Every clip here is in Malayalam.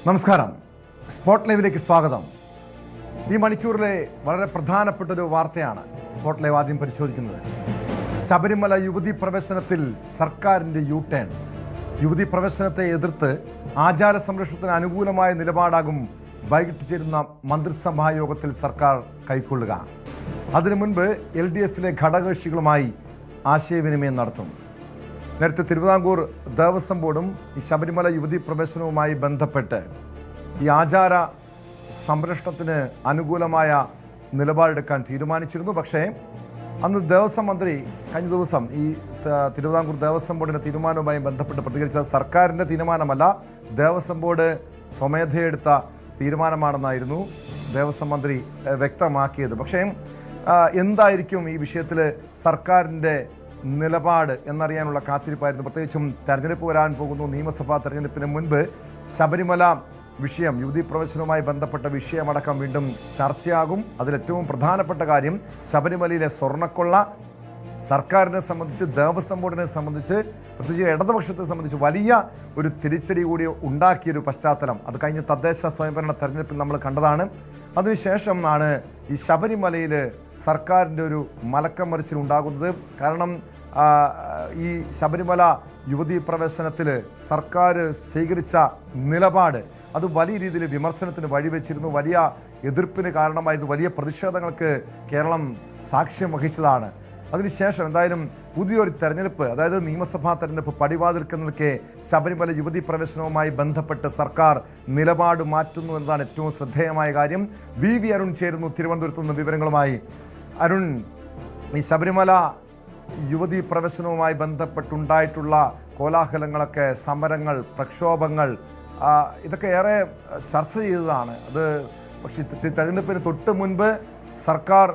നമസ്കാരം. സ്പോട്ട് ലൈവിലേക്ക് സ്വാഗതം. ഈ മണിക്കൂറിലെ വളരെ പ്രധാനപ്പെട്ടൊരു വാർത്തയാണ് സ്പോട്ട് ലൈവ് ആദ്യം പരിശോധിക്കുന്നത്. ശബരിമല യുവതി പ്രവേശനത്തിൽ സർക്കാരിൻ്റെ യു ടേൺ. യുവതി പ്രവേശനത്തെ എതിർത്ത് ആചാര സംരക്ഷണത്തിന് അനുകൂലമായ നിലപാടാകും വൈകിട്ട് ചേരുന്ന മന്ത്രിസഭാ യോഗത്തിൽ സർക്കാർ കൈക്കൊള്ളുക. അതിനു മുൻപ് LDFിലെ ഘടകകക്ഷികളുമായി ആശയവിനിമയം നടത്തും. നേരത്തെ തിരുവിതാംകൂർ ദേവസ്വം ബോർഡും ഈ ശബരിമല യുവതി പ്രവേശനവുമായി ബന്ധപ്പെട്ട് ഈ ആചാര സംരക്ഷണത്തിന് അനുകൂലമായ നിലപാടെടുക്കാൻ തീരുമാനിച്ചിരുന്നു. പക്ഷേ അന്ന് ദേവസ്വം മന്ത്രി കഴിഞ്ഞ ദിവസം ഈ തിരുവിതാംകൂർ ദേവസ്വം ബോർഡിൻ്റെ തീരുമാനവുമായി ബന്ധപ്പെട്ട് പ്രതികരിച്ചത് സർക്കാരിൻ്റെ തീരുമാനമല്ല, ദേവസ്വം ബോർഡ് സ്വമേധയെടുത്ത തീരുമാനമാണെന്നായിരുന്നു ദേവസ്വം മന്ത്രി വ്യക്തമാക്കിയത്. പക്ഷേ എന്തായിരിക്കും ഈ വിഷയത്തിൽ സർക്കാരിൻ്റെ നിലപാട് എന്നറിയാനുള്ള കാത്തിരിപ്പായിരുന്നു. പ്രത്യേകിച്ചും തെരഞ്ഞെടുപ്പ് വരാൻ പോകുന്നു. നിയമസഭാ തെരഞ്ഞെടുപ്പിന് മുൻപ് ശബരിമല വിഷയം, യുവതി പ്രവേശനവുമായി ബന്ധപ്പെട്ട വിഷയമടക്കം വീണ്ടും ചർച്ചയാകും. അതിലേറ്റവും പ്രധാനപ്പെട്ട കാര്യം ശബരിമലയിലെ സ്വർണ്ണക്കൊള്ള സർക്കാരിനെ സംബന്ധിച്ച്, ദേവസ്വം ബോർഡിനെ സംബന്ധിച്ച്, പ്രത്യേകിച്ച് ഇടതുപക്ഷത്തെ സംബന്ധിച്ച് വലിയ ഒരു തിരിച്ചടി കൂടി ഉണ്ടാക്കിയൊരു പശ്ചാത്തലം അത് കഴിഞ്ഞ തദ്ദേശ സ്വയംഭരണ തെരഞ്ഞെടുപ്പിൽ നമ്മൾ കണ്ടതാണ്. അതിനുശേഷം ആണ് ഈ ശബരിമലയിൽ സർക്കാരിൻ്റെ ഒരു മലക്കം മറിച്ചിൽ ഉണ്ടാകുന്നത്. കാരണം ഈ ശബരിമല യുവതി പ്രവേശനത്തിൽ സർക്കാർ സ്വീകരിച്ച നിലപാട് അത് വലിയ രീതിയിൽ വിമർശനത്തിന് വഴിവെച്ചിരുന്നു. വലിയ എതിർപ്പിന് കാരണമായിരുന്നു. വലിയ പ്രതിഷേധങ്ങൾക്ക് കേരളം സാക്ഷ്യം വഹിച്ചതാണ്. അതിനുശേഷം എന്തായാലും പുതിയൊരു തെരഞ്ഞെടുപ്പ്, അതായത് നിയമസഭാ തെരഞ്ഞെടുപ്പ് പടിവാതിൽക്കൽ നിൽക്കെ ശബരിമല യുവതി പ്രവേശനവുമായി ബന്ധപ്പെട്ട് സർക്കാർ നിലപാട് മാറ്റുന്നു എന്നതാണ് ഏറ്റവും ശ്രദ്ധേയമായ കാര്യം. വി അരുൺ ചേരുന്നു തിരുവനന്തപുരത്ത് നിന്ന് വിവരങ്ങളുമായി. അരുൺ, ഈ ശബരിമല യുവതി പ്രവേശനവുമായി ബന്ധപ്പെട്ടുണ്ടായിട്ടുള്ള കോലാഹലങ്ങളൊക്കെ, സമരങ്ങൾ, പ്രക്ഷോഭങ്ങൾ, ഇതൊക്കെ ഏറെ ചർച്ച ചെയ്തതാണ്. അത് പക്ഷേ തെരഞ്ഞെടുപ്പിന് തൊട്ട് മുൻപ് സർക്കാർ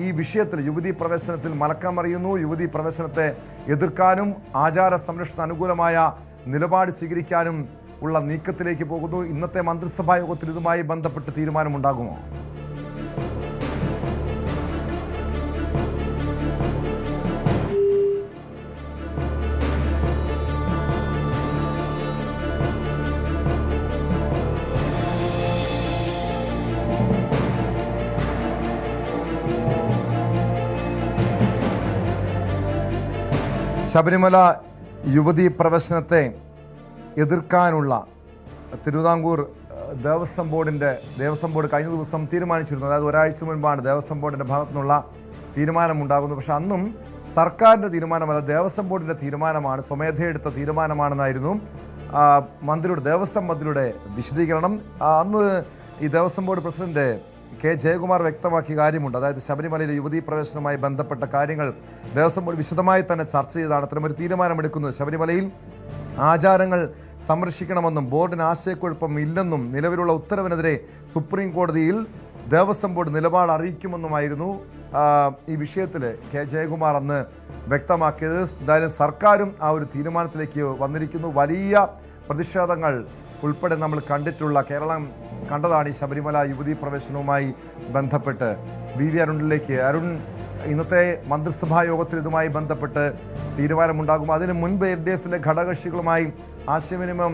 ഈ വിഷയത്തിൽ, യുവതി പ്രവേശനത്തിൽ മലക്കമറിയുന്നു. യുവതി പ്രവേശനത്തെ എതിർക്കാനും ആചാര സംരക്ഷണത്തിന് അനുകൂലമായ നിലപാട് സ്വീകരിക്കാനും ഉള്ള നീക്കത്തിലേക്ക് പോകുന്നു. ഇന്നത്തെ മന്ത്രിസഭാ യോഗത്തിൽ ഇതുമായി ബന്ധപ്പെട്ട് തീരുമാനമുണ്ടാകുമോ? ശബരിമല യുവതി പ്രവേശനത്തെ എതിർക്കാനുള്ള തിരുവിതാംകൂർ ദേവസ്വം ബോർഡ് കഴിഞ്ഞ ദിവസം തീരുമാനിച്ചിരുന്നു. അതായത് ഒരാഴ്ച മുൻപാണ് ദേവസ്വം ബോർഡിൻ്റെ ഭാഗത്തു നിന്നുള്ള തീരുമാനമുണ്ടാകുന്നത്. പക്ഷെ അന്നും സർക്കാരിൻ്റെ തീരുമാനമല്ല, ദേവസ്വം ബോർഡിൻ്റെ തീരുമാനമാണ്, സ്വമേധയെടുത്ത തീരുമാനമാണെന്നായിരുന്നു ദേവസ്വം മന്ത്രിയുടെ വിശദീകരണം. അന്ന് ഈ Devaswom board president K. Jayakumar വ്യക്തമാക്കിയ കാര്യമുണ്ട്. അതായത് ശബരിമലയിലെ യുവതി പ്രവേശനവുമായി ബന്ധപ്പെട്ട കാര്യങ്ങൾ ദേവസ്വം ബോർഡ് വിശദമായി തന്നെ ചർച്ച ചെയ്താണ് അത്തരമൊരു തീരുമാനമെടുക്കുന്നത്. ശബരിമലയിൽ ആചാരങ്ങൾ സംരക്ഷിക്കണമെന്നും ബോർഡിന് ആശയക്കുഴപ്പം ഇല്ലെന്നും നിലവിലുള്ള ഉത്തരവിനെതിരെ സുപ്രീം കോടതിയിൽ ദേവസ്വം ബോർഡ് നിലപാട് അറിയിക്കുമെന്നുമായിരുന്നു ഈ വിഷയത്തിൽ K. ജയകുമാർ അന്ന് വ്യക്തമാക്കിയത്. എന്തായാലും സർക്കാരും ആ ഒരു തീരുമാനത്തിലേക്ക് വന്നിരിക്കുന്നു. വലിയ പ്രതിഷേധങ്ങൾ ഉൾപ്പെടെ നമ്മൾ കണ്ടിട്ടുള്ള, കേരളം കണ്ടതാണ് ഈ ശബരിമല യുവതി പ്രവേശനവുമായി ബന്ധപ്പെട്ട്. വി അരുണിലേക്ക്. അരുൺ, ഇന്നത്തെ മന്ത്രിസഭാ യോഗത്തിൽ ഇതുമായി ബന്ധപ്പെട്ട് തീരുമാനമുണ്ടാകും. അതിന് മുൻപ് LDFിലെ ഘടകകക്ഷികളുമായി ആശയവിനിമയം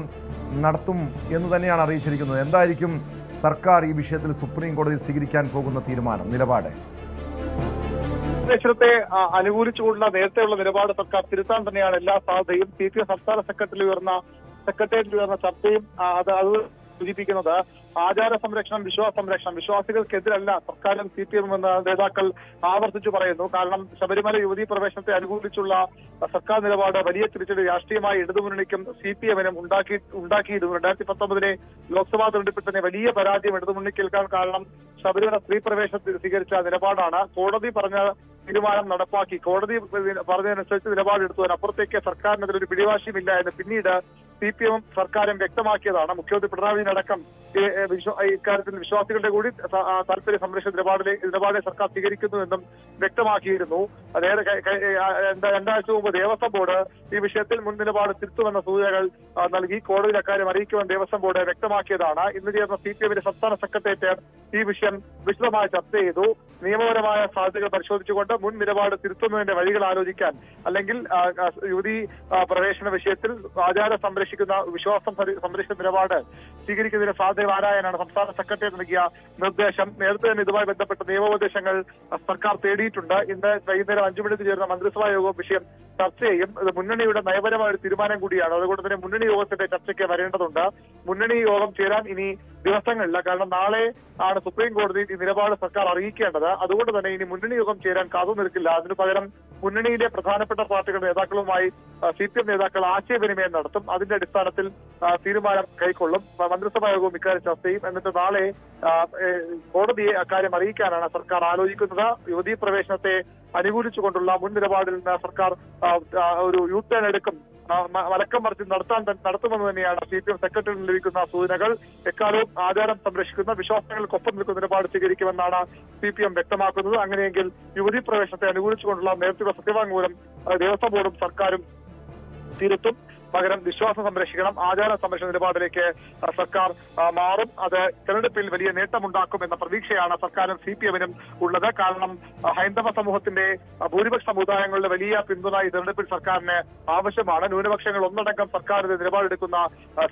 നടത്തും എന്ന് തന്നെയാണ് അറിയിച്ചിരിക്കുന്നത്. എന്തായിരിക്കും സർക്കാർ ഈ വിഷയത്തിൽ സുപ്രീം കോടതിയിൽ സ്വീകരിക്കാൻ പോകുന്ന തീരുമാനം, നിലപാട്? പ്രവേശനത്തെ അനുകൂലിച്ചുകൊണ്ടുള്ള നേരത്തെയുള്ള നിലപാട് സർക്കാർ തിരുത്താൻ തന്നെയാണ് എല്ലാ സാധ്യതയും. CPM സംസ്ഥാന സെക്രട്ടേറിയറ്റിൽ ഉയർന്ന ചർച്ചയും അത് സൂചിപ്പിക്കുന്നത്. ആചാര സംരക്ഷണം, വിശ്വാസ സംരക്ഷണം, വിശ്വാസികൾക്കെതിരല്ല സർക്കാരും CPM എന്ന നേതാക്കൾ ആവർത്തിച്ചു പറയുന്നു. കാരണം ശബരിമല യുവതി പ്രവേശനത്തെ അനുകൂലിച്ചുള്ള സർക്കാർ നിലപാട് വലിയ തിരിച്ചടി രാഷ്ട്രീയമായി ഇടതുമുന്നണിക്കും CPM-നും ഉണ്ടാക്കിയിരുന്നു. 2019 ലോക്സഭാ തെരഞ്ഞെടുപ്പിൽ തന്നെ വലിയ പരാജയം ഇടതുമുന്നണിക്ക് കേൾക്കാൻ കാരണം ശബരിമല സ്ത്രീ പ്രവേശനത്തിൽ സ്വീകരിച്ച നിലപാടാണ്. കോടതി പറഞ്ഞ തീരുമാനം നടപ്പാക്കി, കോടതി പറഞ്ഞതനുസരിച്ച് നിലപാടെടുത്തു. അതിനപ്പുറത്തേക്ക് സർക്കാരിനെതിരെ പിടിവാശിയുമില്ല എന്ന് പിന്നീട് CPM സർക്കാരും വ്യക്തമാക്കിയതാണ്. മുഖ്യമന്ത്രി പിണറായി വിജയൻ അടക്കം ഇക്കാര്യത്തിൽ വിശ്വാസികളുടെ കൂടി താല്പര്യ സംരക്ഷണ നിലപാടെ സർക്കാർ സ്വീകരിക്കുന്നുവെന്നും വ്യക്തമാക്കിയിരുന്നു. രണ്ടാഴ്ച മുമ്പ് ദേവസ്വം ബോർഡ് ഈ വിഷയത്തിൽ മുൻ നിലപാട് തിരുത്തുമെന്ന സൂചനകൾ നൽകി കോടതിയിൽ അക്കാര്യം അറിയിക്കുമെന്ന് ദേവസ്വം ബോർഡ് വ്യക്തമാക്കിയതാണ്. ഇന്ന് ചേർന്ന CPM-ന്റെ സംസ്ഥാന സെക്രട്ടേറിയറ്റ് ഈ വിഷയം വിശദമായി ചർച്ച ചെയ്തു. നിയമപരമായ സാധ്യതകൾ പരിശോധിച്ചുകൊണ്ട് മുൻ നിലപാട് തിരുത്തുന്നതിന്റെ വഴികൾ ആലോചിക്കാൻ, അല്ലെങ്കിൽ യുവതി പ്രവേശന വിഷയത്തിൽ ആചാരം സംരക്ഷിക്കുന്ന വിശ്വാസം സംരക്ഷിക്കുന്ന നിലപാട് സ്വീകരിക്കുന്നതിന് സാധ്യത ആരായാനാണ് സംസ്ഥാന സെക്രട്ടേറിയറ്റ് നൽകിയ നിർദ്ദേശം. നേരത്തെ തന്നെ ഇതുമായി ബന്ധപ്പെട്ട നിയമോപദേശങ്ങൾ സർക്കാർ തേടിയിട്ടുണ്ട്. ഇന്ന് വൈകുന്നേരം 5 മണിക്ക് ചേരുന്ന മന്ത്രിസഭാ യോഗം വിഷയം ചർച്ച ചെയ്യും. ഇത് മുന്നണിയുടെ നയപരമായ ഒരു തീരുമാനം കൂടിയാണ്. അതുകൊണ്ട് തന്നെ മുന്നണി യോഗത്തിന്റെ ചർച്ചയ്ക്ക് വരേണ്ടതുണ്ട്. മുന്നണി യോഗം ചേരാൻ ഇനി ദിവസങ്ങളില്ല. കാരണം നാളെ ആണ് സുപ്രീം കോടതി ഈ നിലപാട് സർക്കാർ അറിയിക്കേണ്ടത്. അതുകൊണ്ട് തന്നെ ഇനി മുന്നണി യോഗം ചേരാൻ കാതു നിൽക്കില്ല. അതിനു പകരം മുന്നണിയിലെ പ്രധാനപ്പെട്ട പാർട്ടികളുടെ നേതാക്കളുമായി CPM നേതാക്കൾ ആശയവിനിമയം നടത്തും. അതിന്റെ അടിസ്ഥാനത്തിൽ തീരുമാനം കൈക്കൊള്ളും. മന്ത്രിസഭാ യോഗവും ഇക്കാര്യം ചർച്ച ചെയ്യും. എന്നിട്ട് നാളെ കോടതിയെ അക്കാര്യം അറിയിക്കാനാണ് സർക്കാർ ആലോചിക്കുന്നത്. യുവതീ പ്രവേശനത്തെ അനുകൂലിച്ചുകൊണ്ടുള്ള മുൻ നിലപാടിൽ നിന്ന് സർക്കാർ ഒരു യു ടേൺ എടുക്കും, വലക്കം മറിച്ച് നടത്തുമെന്ന് തന്നെയാണ് CPM സെക്രട്ടറിയിൽ ലഭിക്കുന്ന സൂചനകൾ. എക്കാലവും ആചാരം സംരക്ഷിക്കുന്ന വിശ്വാസങ്ങൾക്കൊപ്പം നിൽക്കുന്ന നിലപാട് സ്വീകരിക്കുമെന്നാണ് CPM വ്യക്തമാക്കുന്നത്. അങ്ങനെയെങ്കിൽ യുവതീ പ്രവേശനത്തെ അനുകൂലിച്ചുകൊണ്ടുള്ള നേരത്തെയുള്ള സത്യവാങ്മൂലം ദേവസ്വം ബോർഡും സർക്കാരും തിരുത്തും. പകരം വിശ്വാസം സംരക്ഷിക്കണം, ആചാര സംരക്ഷണ നിലപാടിലേക്ക് സർക്കാർ മാറും. അത് തെരഞ്ഞെടുപ്പിൽ വലിയ നേട്ടമുണ്ടാക്കും എന്ന പ്രതീക്ഷയാണ് സർക്കാരും CPM-നും ഉള്ളത്. കാരണം ഹൈന്ദവ സമൂഹത്തിന്റെ ഭൂരിപക്ഷ സമുദായങ്ങളുടെ വലിയ പിന്തുണ ഈ തെരഞ്ഞെടുപ്പിൽ സർക്കാരിന് ആവശ്യമാണ്. ന്യൂനപക്ഷങ്ങൾ ഒന്നടങ്കം സർക്കാരിന്റെ നിലപാടെടുക്കുന്ന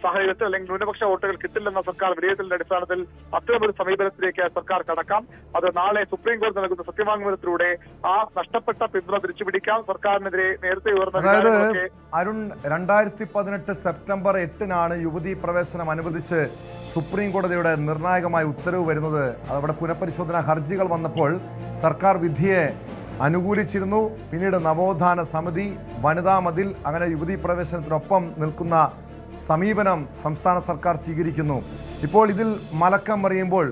സാഹചര്യത്തിൽ, അല്ലെങ്കിൽ ന്യൂനപക്ഷ വോട്ടുകൾ കിട്ടില്ലെന്ന സർക്കാർ വിലയിരുത്തലിന്റെ അടിസ്ഥാനത്തിൽ അത്തരമൊരു സമീപനത്തിലേക്ക് സർക്കാർ കടക്കാം. അത് നാളെ സുപ്രീം കോടതി നൽകുന്ന സത്യവാങ്മൂലത്തിലൂടെ ആ നഷ്ടപ്പെട്ട പിന്തുണ തിരിച്ചുപിടിക്കാം. സർക്കാരിനെതിരെ നേരത്തെ ഉയർന്ന അരുൺ 2018 സെപ്റ്റംബർ 8-നാണ് യുവതീ പ്രവേശനം അനുവദിച്ച് സുപ്രീം കോടതിയുടെ നിർണായകമായ ഉത്തരവ് വരുന്നത്. അവിടെ പുനഃപരിശോധന ഹർജികൾ വന്നപ്പോൾ സർക്കാർ വിധിയെ അനുകൂലിച്ചിരുന്നു. പിന്നീട് നവോത്ഥാന സമിതി, വനിതാ മതിൽ, അങ്ങനെ യുവതീ പ്രവേശനത്തിനൊപ്പം നിൽക്കുന്ന സമീപനം സംസ്ഥാന സർക്കാർ സ്വീകരിക്കുന്നു. ഇപ്പോൾ ഇതിൽ മലക്കം മറിയുമ്പോൾ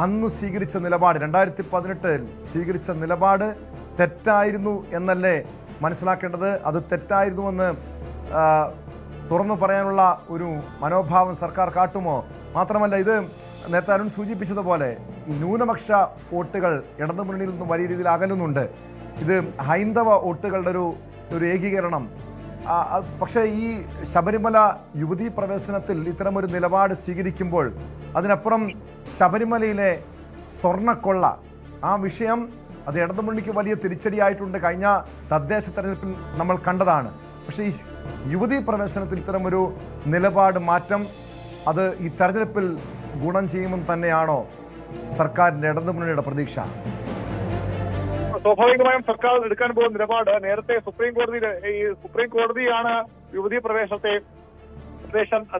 അന്ന് സ്വീകരിച്ച നിലപാട്, 2018 സ്വീകരിച്ച നിലപാട് തെറ്റായിരുന്നു എന്നല്ലേ മനസ്സിലാക്കേണ്ടത്? അത് തെറ്റായിരുന്നുവെന്ന് തുറന്നു പറയാനുള്ള ഒരു മനോഭാവം സർക്കാർ കാട്ടുമോ? മാത്രമല്ല, ഇത് നേരത്തെ അരുൺ സൂചിപ്പിച്ചതുപോലെ ഈ ന്യൂനപക്ഷ വോട്ടുകൾ ഇടതുമുന്നണിയിൽ നിന്നും വലിയ രീതിയിൽ അകലുന്നുണ്ട്. ഇത് ഹൈന്ദവ വോട്ടുകളുടെ ഒരു ഏകീകരണം. പക്ഷേ ഈ ശബരിമല യുവതീ പ്രവേശനത്തിൽ ഇത്തരമൊരു നിലപാട് സ്വീകരിക്കുമ്പോൾ അതിനപ്പുറം ശബരിമലയിലെ സ്വർണ്ണക്കൊള്ള, ആ വിഷയം അത് ഇടതുമുന്നണിക്ക് വലിയ തിരിച്ചടിയായിട്ടുണ്ട്. കഴിഞ്ഞ തദ്ദേശ തെരഞ്ഞെടുപ്പിൽ നമ്മൾ കണ്ടതാണ്. പക്ഷേ ഈ യുവതീ പ്രവേശനത്തിൽ ഇത്തരമൊരു നിലപാട് മാറ്റം അത് ഈ തെരഞ്ഞെടുപ്പിൽ ഗുണം ചെയ്യുമെന്ന് തന്നെയാണോ സർക്കാരിന്റെ ഇടതുമുന്നണിയുടെ പ്രതീക്ഷ? സ്വാഭാവികമായും സർക്കാർ എടുക്കാൻ പോകുന്ന നിലപാട് നേരത്തെ സുപ്രീം കോടതിയാണ് യുവതീ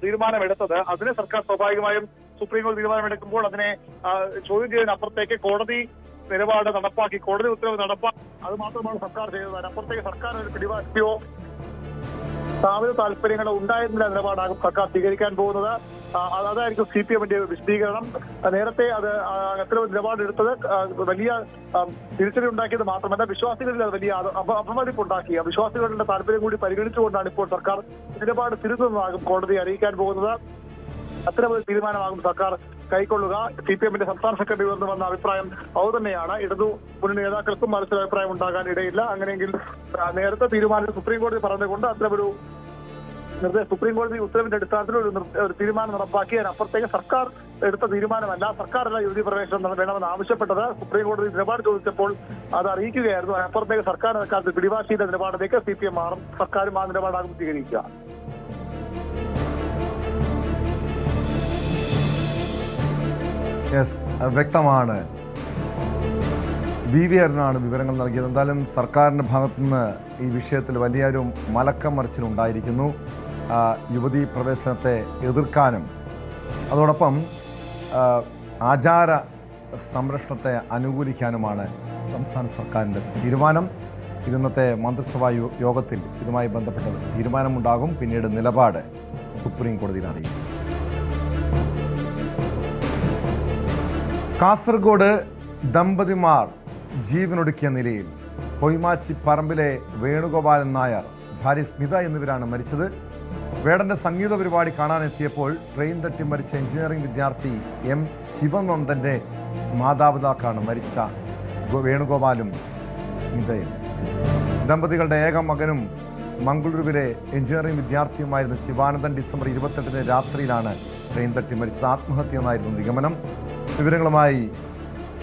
തീരുമാനമെടുത്തത്. അതിന് സർക്കാർ സ്വാഭാവികമായും സുപ്രീം കോടതി തീരുമാനമെടുക്കുമ്പോൾ അതിനെ ചോദ്യം ചെയ്യുന്നതിനപ്പുറത്തേക്ക് കോടതി നിലപാട് നടപ്പാക്കി, കോടതി ഉത്തരവ് നടപ്പാക്കി, അത് മാത്രമാണ് സർക്കാർ ചെയ്തത്. അതിനപ്പുറത്തേക്ക് സർക്കാർ ഒരു പിടിവാശിയോ സ്ഥാപിത താല്പര്യങ്ങളോ ഉണ്ടായിരുന്നില്ല നിലപാടാകും സർക്കാർ സ്വീകരിക്കാൻ പോകുന്നത്. അതായിരിക്കും CPM-ന്റെ വിശദീകരണം. നേരത്തെ അത് അത്തരം നിലപാടെടുത്തത് വലിയ തിരിച്ചടി ഉണ്ടാക്കിയത് മാത്രമല്ല, വിശ്വാസികളിൽ അത് വലിയ അപമതിപ്പുണ്ടാക്കി. വിശ്വാസികളുടെ താല്പര്യം കൂടി പരിഗണിച്ചുകൊണ്ടാണ് ഇപ്പോൾ സർക്കാർ നിലപാട് തിരുത്തുന്നതാകും കോടതിയെ അറിയിക്കാൻ പോകുന്നത്. അത്തരമൊരു തീരുമാനമാകും സർക്കാർ കൈക്കൊള്ളുക. CPM-ന്റെ സംസ്ഥാന സെക്രട്ടറി ഉയർന്നു വന്ന അഭിപ്രായം അതുതന്നെയാണ്. ഇടതു മുന്നണി നേതാക്കൾക്കും മറിച്ചൊരു അഭിപ്രായം ഉണ്ടാകാൻ ഇടയില്ല. അങ്ങനെയെങ്കിൽ നേരത്തെ തീരുമാനം സുപ്രീം കോടതി പറഞ്ഞുകൊണ്ട് അത്തരമൊരു സുപ്രീം കോടതി ഉത്തരവിന്റെ അടിസ്ഥാനത്തിൽ ഒരു തീരുമാനം നടപ്പാക്കി. അതിനപ്പുറത്തേക്ക് സർക്കാർ എടുത്ത തീരുമാനമല്ല, സർക്കാരല്ല യുവതീ പ്രവേശനം വേണമെന്ന് ആവശ്യപ്പെട്ടത്. സുപ്രീം കോടതി നിലപാട് ചോദിച്ചപ്പോൾ അത് അറിയിക്കുകയായിരുന്നു. അതിനപ്പുറത്തേക്ക് സർക്കാർ അക്കാലത്ത് പിടിവാശിയുടെ നിലപാടിലേക്ക് CPM മാറും. സർക്കാരും ആ നിലപാടാകും സ്വീകരിക്കുക. വ്യക്തമാണ്. BV അരുണാണ് വിവരങ്ങൾ നൽകിയത്. എന്തായാലും സർക്കാരിൻ്റെ ഭാഗത്തുനിന്ന് ഈ വിഷയത്തിൽ വലിയൊരു മലക്കം മറിച്ചിലുണ്ടായിരിക്കുന്നു. യുവതീ പ്രവേശനത്തെ എതിർക്കാനും അതോടൊപ്പം ആചാര സംരക്ഷണത്തെ അനുകൂലിക്കാനുമാണ് സംസ്ഥാന സർക്കാരിൻ്റെ തീരുമാനം. ഇന്നത്തെ മന്ത്രിസഭാ യോഗത്തിൽ ഇതുമായി ബന്ധപ്പെട്ട തീരുമാനമുണ്ടാകും. പിന്നീട് നിലപാട് സുപ്രീം കോടതിയിൽ അറിയിക്കും. കാസർഗോഡ് ദമ്പതിമാർ ജീവനൊടുക്കിയ നിലയിൽ പൊയ്മാച്ചി പറമ്പിലെ വേണുഗോപാലൻ നായർ, ഭാര്യ സ്മിത എന്നിവരാണ് മരിച്ചത്. വേടന്റെ സംഗീത പരിപാടി കാണാനെത്തിയപ്പോൾ ട്രെയിൻ തട്ടി മരിച്ച എഞ്ചിനീയറിംഗ് വിദ്യാർത്ഥി M ശിവനന്ദന്റെ മാതാപിതാക്കളാണ് മരിച്ച വേണുഗോപാലും സ്മിതയും. ദമ്പതികളുടെ ഏക മകനും മംഗളൂരുവിലെ എഞ്ചിനീയറിംഗ് വിദ്യാർത്ഥിയുമായിരുന്ന ശിവാനന്ദൻ ഡിസംബർ 28 രാത്രിയിലാണ് ട്രെയിൻ തട്ടി മരിച്ചത്. ആത്മഹത്യ എന്നായിരുന്നു നിഗമനം. വിവരങ്ങളുമായി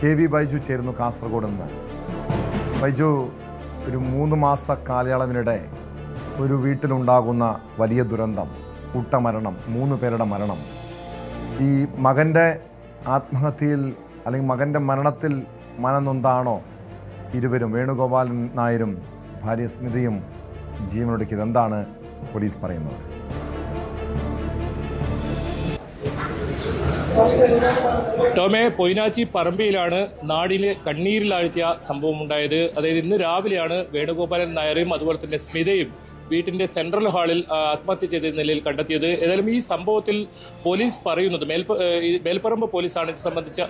KV ബൈജു ചേരുന്നു കാസർഗോഡ് നിന്ന്. ബൈജു, ഒരു 3 മാസ കാലയളവിനിടെ ഒരു വീട്ടിലുണ്ടാകുന്ന വലിയ ദുരന്തം, കൂട്ടമരണം, 3 പേരുടെ മരണം. ഈ മകൻ്റെ ആത്മഹത്യയിൽ അല്ലെങ്കിൽ മകൻ്റെ മരണത്തിൽ മനനൊന്താണോ ഇരുവരും, വേണുഗോപാലൻ നായരും ഭാര്യ സ്മിതയും ജീവനൊടുക്കിയത്? എന്താണ് പോലീസ് പറയുന്നത്? ടോമെ, പൊയ്നാച്ചി പറമ്പിയിലാണ് നാടിന് കണ്ണീരിലാഴ്ത്തിയ സംഭവം ഉണ്ടായത്. അതായത് ഇന്ന് രാവിലെയാണ് വേണുഗോപാലൻ നായരും അതുപോലെ തന്നെ സ്മിതയും വീട്ടിന്റെ സെൻട്രൽ ഹാളിൽ ആത്മഹത്യ ചെയ്ത നിലയിൽ കണ്ടെത്തിയത്. ഏതായാലും ഈ സംഭവത്തിൽ പോലീസ് പറയുന്നത്, മേൽപ്പറമ്പ് പോലീസാണ് ഇത് സംബന്ധിച്ച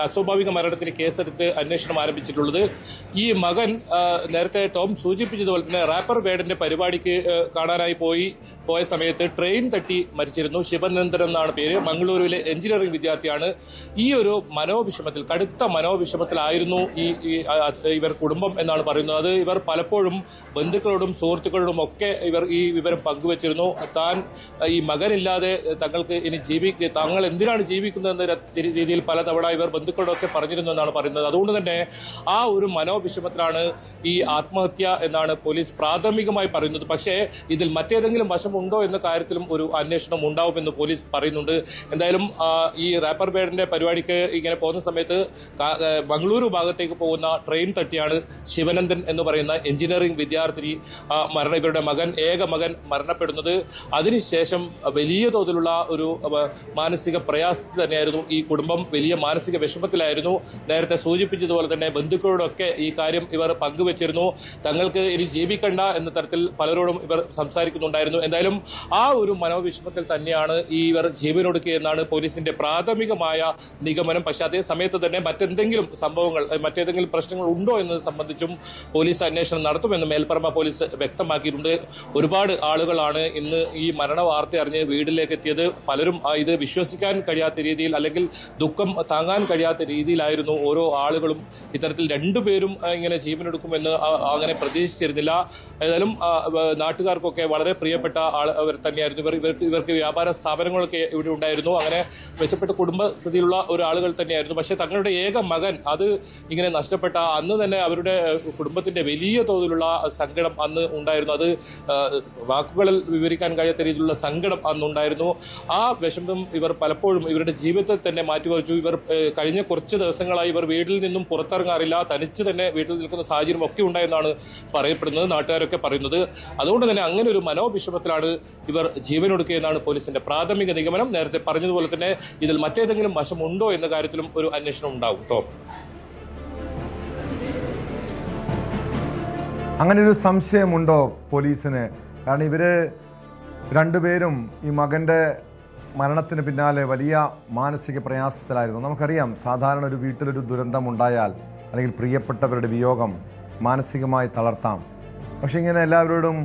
അസ്വാഭാവിക മരണത്തിന് കേസെടുത്ത് അന്വേഷണം ആരംഭിച്ചിട്ടുള്ളത്. ഈ മകൻ നേരത്തെ ടോം സൂചിപ്പിച്ചതുപോലെ തന്നെ റാപ്പർ ബാൻഡിന്റെ പരിപാടിക്ക് കാണാനായി പോയ സമയത്ത് ട്രെയിൻ തട്ടി മരിച്ചിരുന്നു. ശിവനന്ദൻ എന്നാണ് പേര്. മംഗളൂരുവിലെ എഞ്ചിനീയറിംഗ് വിദ്യാർത്ഥിയാണ്. ഈ ഒരു മനോവിഷമത്തിൽ, കടുത്ത മനോവിഷമത്തിലായിരുന്നു ഇവർ കുടുംബം എന്നാണ് പറയുന്നത്. അത് ഇവർ പലപ്പോഴും ബന്ധുക്കളോടും സുഹൃത്തുക്കളോടും ഒക്കെ ഇവർ ഈ വിവരം പങ്കുവച്ചിരുന്നു. താൻ ഈ മകനില്ലാതെ തങ്ങൾക്ക് ഇനി താങ്കൾ എന്തിനാണ് ജീവിക്കുന്നതെന്ന രീതിയിൽ പലതവണ ഇവർ ബന്ധുക്കളോടൊക്കെ പറഞ്ഞിരുന്നു എന്നാണ് പറയുന്നത്. അതുകൊണ്ട് തന്നെ ആ ഒരു മനോവിഷമത്തിലാണ് ഈ ആത്മഹത്യ എന്നാണ് പോലീസ് പ്രാഥമികമായി പറയുന്നത്. പക്ഷേ ഇതിൽ മറ്റേതെങ്കിലും വശമുണ്ടോ എന്ന കാര്യത്തിലും ഒരു അന്വേഷണം ഉണ്ടാവുമെന്ന് പോലീസ് പറയുന്നുണ്ട്. എന്തായാലും ഈ റാപ്പർ ബാൻഡിന്റെ പരിപാടിക്ക് ഇങ്ങനെ പോകുന്ന സമയത്ത് മംഗളൂരു ഭാഗത്തേക്ക് പോകുന്ന ട്രെയിൻ തട്ടിയാണ് ശിവനന്ദൻ എന്ന് പറയുന്ന എഞ്ചിനീയറിംഗ് വിദ്യാർത്ഥി ഇവരുടെ ഏക മകൻ മരണപ്പെടുന്നത്. അതിനുശേഷം വലിയ തോതിലുള്ള ഒരു മാനസിക പ്രയാസത്തിൽ തന്നെയായിരുന്നു ഈ കുടുംബം. വലിയ മാനസിക വിഷമത്തിലായിരുന്നു. നേരത്തെ സൂചിപ്പിച്ചതുപോലെ തന്നെ ബന്ധുക്കളോടൊക്കെ ഈ കാര്യം ഇവർ പങ്കുവച്ചിരുന്നു. തങ്ങൾക്ക് ഇനി ജീവിക്കണ്ട എന്ന തരത്തിൽ പലരോടും ഇവർ സംസാരിക്കുന്നുണ്ടായിരുന്നു. എന്തായാലും ആ ഒരു മനോവിഷമത്തിൽ തന്നെയാണ് ഇവർ ജീവനൊടുക്കിയെന്നാണ് പോലീസിന്റെ പ്രാഥമികമായ നിഗമനം. പക്ഷെ അതേ സമയത്ത് തന്നെ മറ്റെന്തെങ്കിലും സംഭവങ്ങൾ, മറ്റേതെങ്കിലും പ്രശ്നങ്ങൾ ഉണ്ടോ എന്നത് സംബന്ധിച്ചും പോലീസ് അന്വേഷണം നടത്തുമെന്ന് മേൽപ്പറമ്പ പോലീസ് വ്യക്തമാക്കിയിട്ടുണ്ട്. ഒരുപാട് ആളുകളാണ് ഇന്ന് ഈ മരണ വാർത്ത അറിഞ്ഞ് വീട്ടിലേക്ക് എത്തിയത്. പലരും ഇത് വിശ്വസിക്കാൻ കഴിയാത്ത രീതിയിൽ, അല്ലെങ്കിൽ ദുഃഖം താങ്ങാൻ കഴിയാത്ത രീതിയിലായിരുന്നു ഓരോ ആളുകളും. ഇത്തരത്തിൽ 2 പേരും ഇങ്ങനെ ജീവനെടുക്കുമെന്ന് അങ്ങനെ പ്രതീക്ഷിച്ചിരുന്നില്ല. ഏതായാലും നാട്ടുകാർക്കൊക്കെ വളരെ പ്രിയപ്പെട്ട അവർ തന്നെയായിരുന്നു ഇവർക്ക് വ്യാപാര സ്ഥാപനങ്ങളൊക്കെ ഇവിടെ ഉണ്ടായിരുന്നു. അങ്ങനെ മെച്ചപ്പെട്ട കുടുംബസ്ഥിതിയിലുള്ള ഒരാളുകൾ തന്നെയായിരുന്നു. പക്ഷേ തങ്ങളുടെ ഏക മകൻ അത് ഇങ്ങനെ നഷ്ടപ്പെട്ട അന്ന് തന്നെ അവരുടെ കുടുംബത്തിന്റെ വലിയ തോതിലുള്ള സങ്കടം അന്ന് ഉണ്ടായിരുന്നു. അത് വാക്കുകളിൽ വിവരിക്കാൻ കഴിയാത്ത രീതിയിലുള്ള സങ്കടം അന്നുണ്ടായിരുന്നു. ആ വിഷമം ഇവർ പലപ്പോഴും ഇവരുടെ ജീവിതത്തിൽ തന്നെ മാറ്റിവെച്ചു. ഇവർ കഴിഞ്ഞ കുറച്ച് ദിവസങ്ങളായി ഇവർ വീട്ടിൽ നിന്നും പുറത്തിറങ്ങാറില്ല. തനിച്ച് തന്നെ വീട്ടിൽ നിൽക്കുന്ന സാഹചര്യം ഒക്കെ ഉണ്ടായെന്നാണ് പറയപ്പെടുന്നത്, നാട്ടുകാരൊക്കെ പറയുന്നത്. അതുകൊണ്ട് തന്നെ അങ്ങനെ ഒരു മനോവിഷമത്തിലാണ് ഇവർ ജീവനൊടുക്കിയെന്നാണ് പോലീസിന്റെ പ്രാഥമിക നിഗമനം. നേരത്തെ പറഞ്ഞതുപോലെ തന്നെ ഇതിൽ മറ്റേതെങ്കിലും വശമുണ്ടോ എന്ന കാര്യത്തിലും ഒരു അന്വേഷണം ഉണ്ടാകും. അങ്ങനെ ഒരു സംശയമുണ്ടോ പോലീസിന്? കാരണം ഇവര് 2 പേരും ഈ മകൻ്റെ മരണത്തിന് പിന്നാലെ വലിയ മാനസിക പ്രയാസത്തിലായിരുന്നു. നമുക്കറിയാം, സാധാരണ ഒരു വീട്ടിലൊരു ദുരന്തം ഉണ്ടായാൽ അല്ലെങ്കിൽ പ്രിയപ്പെട്ടവരുടെ വിയോഗം മാനസികമായി തളർത്താം. പക്ഷെ ഇങ്ങനെ എല്ലാവരോടും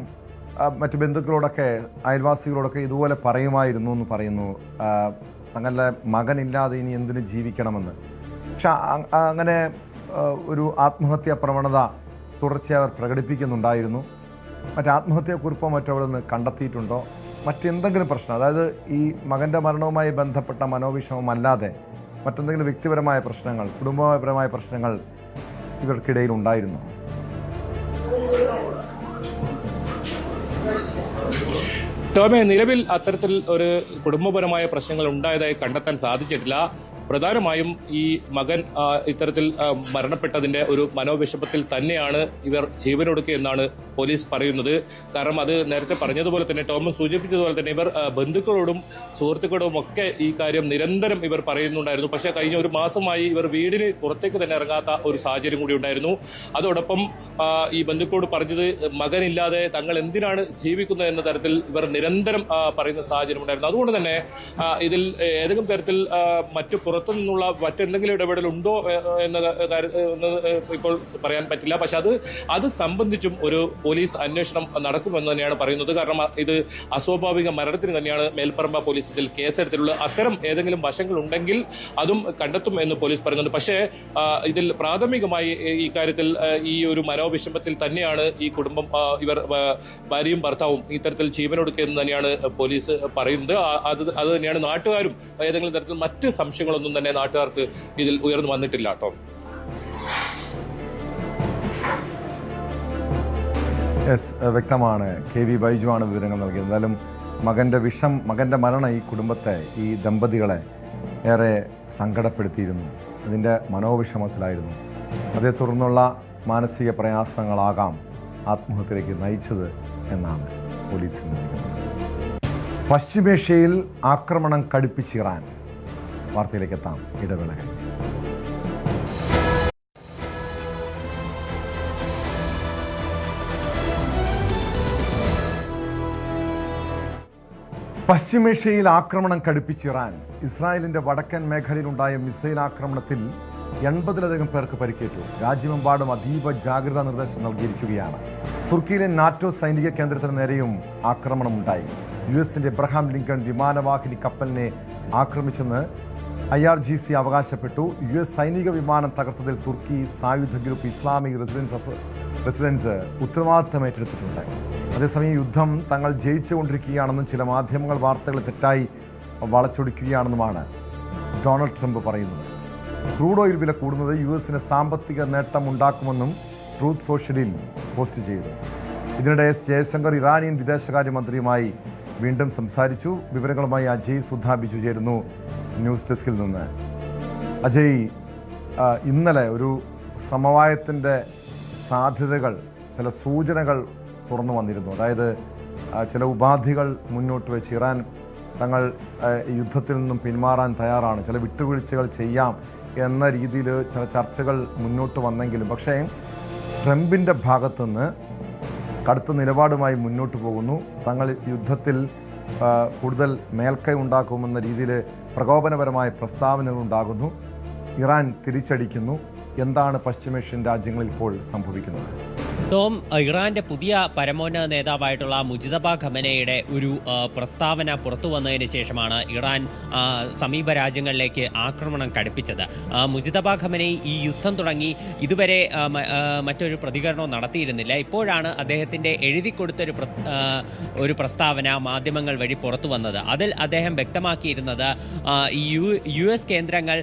മറ്റു ബന്ധുക്കളോടൊക്കെ അയൽവാസികളോടൊക്കെ ഇതുപോലെ പറയുമായിരുന്നു എന്ന് പറയുന്നു, തങ്ങളുടെ മകനില്ലാതെ ഇനി എന്തിനു ജീവിക്കണമെന്ന്. പക്ഷെ അങ്ങനെ ഒരു ആത്മഹത്യാ പ്രവണത തുടർച്ചയായി അവർ പ്രകടിപ്പിക്കുന്നുണ്ടായിരുന്നു. ആത്മഹത്യാക്കുറിപ്പോ മറ്റോ അവിടെ നിന്ന് കണ്ടെത്തിയിട്ടുണ്ടോ? മറ്റെന്തെങ്കിലും പ്രശ്നം, അതായത് ഈ മകൻ്റെ മരണവുമായി ബന്ധപ്പെട്ട മനോവിഷമമല്ലാതെ മറ്റെന്തെങ്കിലും വ്യക്തിപരമായ പ്രശ്നങ്ങൾ, കുടുംബപരമായ പ്രശ്നങ്ങൾ ഇവർക്കിടയിൽ ഉണ്ടായിരുന്നു? ടോമെ, നിലവിൽ അത്തരത്തിൽ ഒരു കുടുംബപരമായ പ്രശ്നങ്ങൾ ഉണ്ടായതായി കണ്ടെത്താൻ സാധിച്ചിട്ടില്ല. പ്രധാനമായും ഈ മകൻ ഇത്തരത്തിൽ മരണപ്പെട്ടതിന്റെ ഒരു മനോവിഷമത്തിൽ തന്നെയാണ് ഇവർ ജീവനൊടുക്കിയെന്നാണ് പോലീസ് പറയുന്നത്. കാരണം അത് നേരത്തെ പറഞ്ഞതുപോലെ തന്നെ, ടോമും സൂചിപ്പിച്ചതുപോലെ തന്നെ, ഇവർ ബന്ധുക്കളോടും സുഹൃത്തുക്കളോടും ഒക്കെ ഈ കാര്യം നിരന്തരം ഇവർ പറയുന്നുണ്ടായിരുന്നു. പക്ഷേ കഴിഞ്ഞ 1 മാസമായി ഇവർ വീടിന് പുറത്തേക്ക് തന്നെ ഇറങ്ങാത്ത ഒരു സാഹചര്യം കൂടി ഉണ്ടായിരുന്നു. അതോടൊപ്പം ഈ ബന്ധുക്കളോട് പറഞ്ഞത് മകനില്ലാതെ തങ്ങൾ എന്തിനാണ് ജീവിക്കുന്നത് എന്ന തരത്തിൽ ഇവർ നിരന്തരം പറയുന്ന സാഹചര്യം ഉണ്ടായിരുന്നു. അതുകൊണ്ട് തന്നെ ഇതിൽ ഏതെങ്കിലും തരത്തിൽ പുറത്തു നിന്നുള്ള മറ്റെന്തെങ്കിലും ഇടപെടലുണ്ടോ എന്ന ഇപ്പോൾ പറയാൻ പറ്റില്ല. പക്ഷെ അത് സംബന്ധിച്ചും ഒരു പോലീസ് അന്വേഷണം നടക്കുമെന്ന് തന്നെയാണ് പറയുന്നത്. കാരണം ഇത് അസ്വാഭാവിക മരണത്തിന് തന്നെയാണ് മേൽപ്പറമ്പ പോലീസ് ഇതിൽ കേസെടുത്തിട്ടുള്ളത്. അത്തരം ഏതെങ്കിലും വശങ്ങൾ ഉണ്ടെങ്കിൽ അതും കണ്ടെത്തും എന്ന് പോലീസ് പറയുന്നുണ്ട്. പക്ഷേ ഇതിൽ പ്രാഥമികമായി ഈ കാര്യത്തിൽ ഈ ഒരു മനോവിഷമത്തിൽ തന്നെയാണ് ഈ കുടുംബം, ഇവർ ഭാര്യയും ഭർത്താവും ഇത്തരത്തിൽ ജീവനൊടുക്കിയെന്ന് എന്ന് തന്നെയാണ് പോലീസ് പറയുന്നത്. അത് തന്നെയാണ് നാട്ടുകാരും. ഏതെങ്കിലും തരത്തിൽ മറ്റ് സംശയങ്ങളൊന്നും തന്നെ നാട്ടുകാർക്ക് ഇതിൽ ഉയർന്നു വന്നിട്ടില്ല കേട്ടോ. വ്യക്തമാണ്. KV ബൈജു ആണ് വിവരങ്ങൾ നൽകിയത്. എന്തായാലും മകൻ്റെ മരണം ഈ കുടുംബത്തെ, ഈ ദമ്പതികളെ ഏറെ സങ്കടപ്പെടുത്തിയിരുന്നു. അതിൻ്റെ മനോവിഷമത്തിലായിരുന്നു. അതേ തുടർന്നുള്ള മാനസിക പ്രയാസങ്ങളാകാം ആത്മഹത്യയിലേക്ക് നയിച്ചത് എന്നാണ് പോലീസ് ചിന്തിക്കുന്നത്. പശ്ചിമേഷ്യയിൽ ആക്രമണം കടുപ്പിച്ച് ഇറാൻ. വാർത്തയിലേക്ക് എത്താം ഇടവേള കഴിഞ്ഞ്. പശ്ചിമേഷ്യയിൽ ആക്രമണം കടുപ്പിച്ച് ഇറാൻ. ഇസ്രായേലിന്റെ വടക്കൻ മേഖലയിലുണ്ടായ മിസൈൽ ആക്രമണത്തിൽ 80-ലധികം പേർക്ക് പരിക്കേറ്റു. രാജ്യമെമ്പാടും അതീവ ജാഗ്രതാ നിർദ്ദേശം നൽകിയിരിക്കുകയാണ്. തുർക്കിയിലെ നാറ്റോ സൈനിക കേന്ദ്രത്തിന് നേരെയും ആക്രമണമുണ്ടായി. US-ന്റെ എബ്രഹാം ലിങ്കൺ വിമാനവാഹിനി കപ്പലിനെ ആക്രമിച്ചെന്ന് IRGC അവകാശപ്പെട്ടു. US സൈനിക വിമാനം തകർത്തതിൽ തുർക്കി സായുധ ഗ്രൂപ്പ് ഇസ്ലാമിക് റെസിഡൻസ് ഉത്തരവാദിത്തം ഏറ്റെടുത്തിട്ടുണ്ട്. അതേസമയം യുദ്ധം തങ്ങൾ ജയിച്ചുകൊണ്ടിരിക്കുകയാണെന്നും ചില മാധ്യമങ്ങൾ വാർത്തകൾ തെറ്റായി വളച്ചൊടിക്കുകയാണെന്നുമാണ് ഡൊണാൾഡ് ട്രംപ് പറയുന്നത്. ക്രൂഡ് ഓയിൽ വില കൂടുന്നത് US-ന് സാമ്പത്തിക നേട്ടം ഉണ്ടാക്കുമെന്നും ട്രൂത്ത് സോഷ്യലിൽ പോസ്റ്റ് ചെയ്തു. ഇതിനിടെ ജയശങ്കർ ഇറാനിയൻ വിദേശകാര്യമന്ത്രിയുമായി വീണ്ടും സംസാരിച്ചു. വിവരങ്ങളുമായി അജയ് സുധാ ബിജു ചേരുന്നു ന്യൂസ് ഡെസ്കിൽ നിന്ന്. അജയ്, ഇന്നലെ ഒരു സമവായത്തിൻ്റെ സാധ്യതകൾ, ചില സൂചനകൾ തുറന്നു വന്നിരുന്നു. അതായത് ചില ഉപാധികൾ മുന്നോട്ട് വെച്ച് ഇറാൻ തങ്ങൾ യുദ്ധത്തിൽ നിന്നും പിന്മാറാൻ തയ്യാറാണ്, ചില വിട്ടുവീഴ്ചകൾ ചെയ്യാം എന്ന രീതിയിൽ ചില ചർച്ചകൾ മുന്നോട്ട് വന്നെങ്കിലും പക്ഷേ ട്രംപിൻ്റെ ഭാഗത്തുനിന്ന് കടുത്ത നിലപാടുമായി മുന്നോട്ട് പോകുന്നു. തങ്ങൾ യുദ്ധത്തിൽ കൂടുതൽ മേൽക്കൈ ഉണ്ടാക്കുമെന്ന രീതിയിൽ പ്രകോപനപരമായ പ്രസ്താവനകൾ ഉണ്ടാകുന്നു. ഇറാൻ തിരിച്ചടിക്കുന്നു. എന്താണ് പശ്ചിമേഷ്യൻ രാജ്യങ്ങളിൽ ഇപ്പോൾ സംഭവിക്കുന്നത്? ടോം, ഇറാന്റെ പുതിയ പരമോന്നത നേതാവായിട്ടുള്ള മുജിതബ ഖമനയുടെ ഒരു പ്രസ്താവന പുറത്തു വന്നതിന് ശേഷമാണ് ഇറാൻ സമീപ രാജ്യങ്ങളിലേക്ക് ആക്രമണം കടുപ്പിച്ചത്. മുജിതബ ഖമനെ ഈ യുദ്ധം തുടങ്ങി ഇതുവരെ മറ്റൊരു പ്രതികരണവും നടത്തിയിരുന്നില്ല. ഇപ്പോഴാണ് അദ്ദേഹത്തിൻ്റെ എഴുതിക്കൊടുത്തൊരു ഒരു പ്രസ്താവന മാധ്യമങ്ങൾ വഴി പുറത്തു വന്നത്. അതിൽ അദ്ദേഹം വ്യക്തമാക്കിയിരുന്നത് ഈ US കേന്ദ്രങ്ങൾ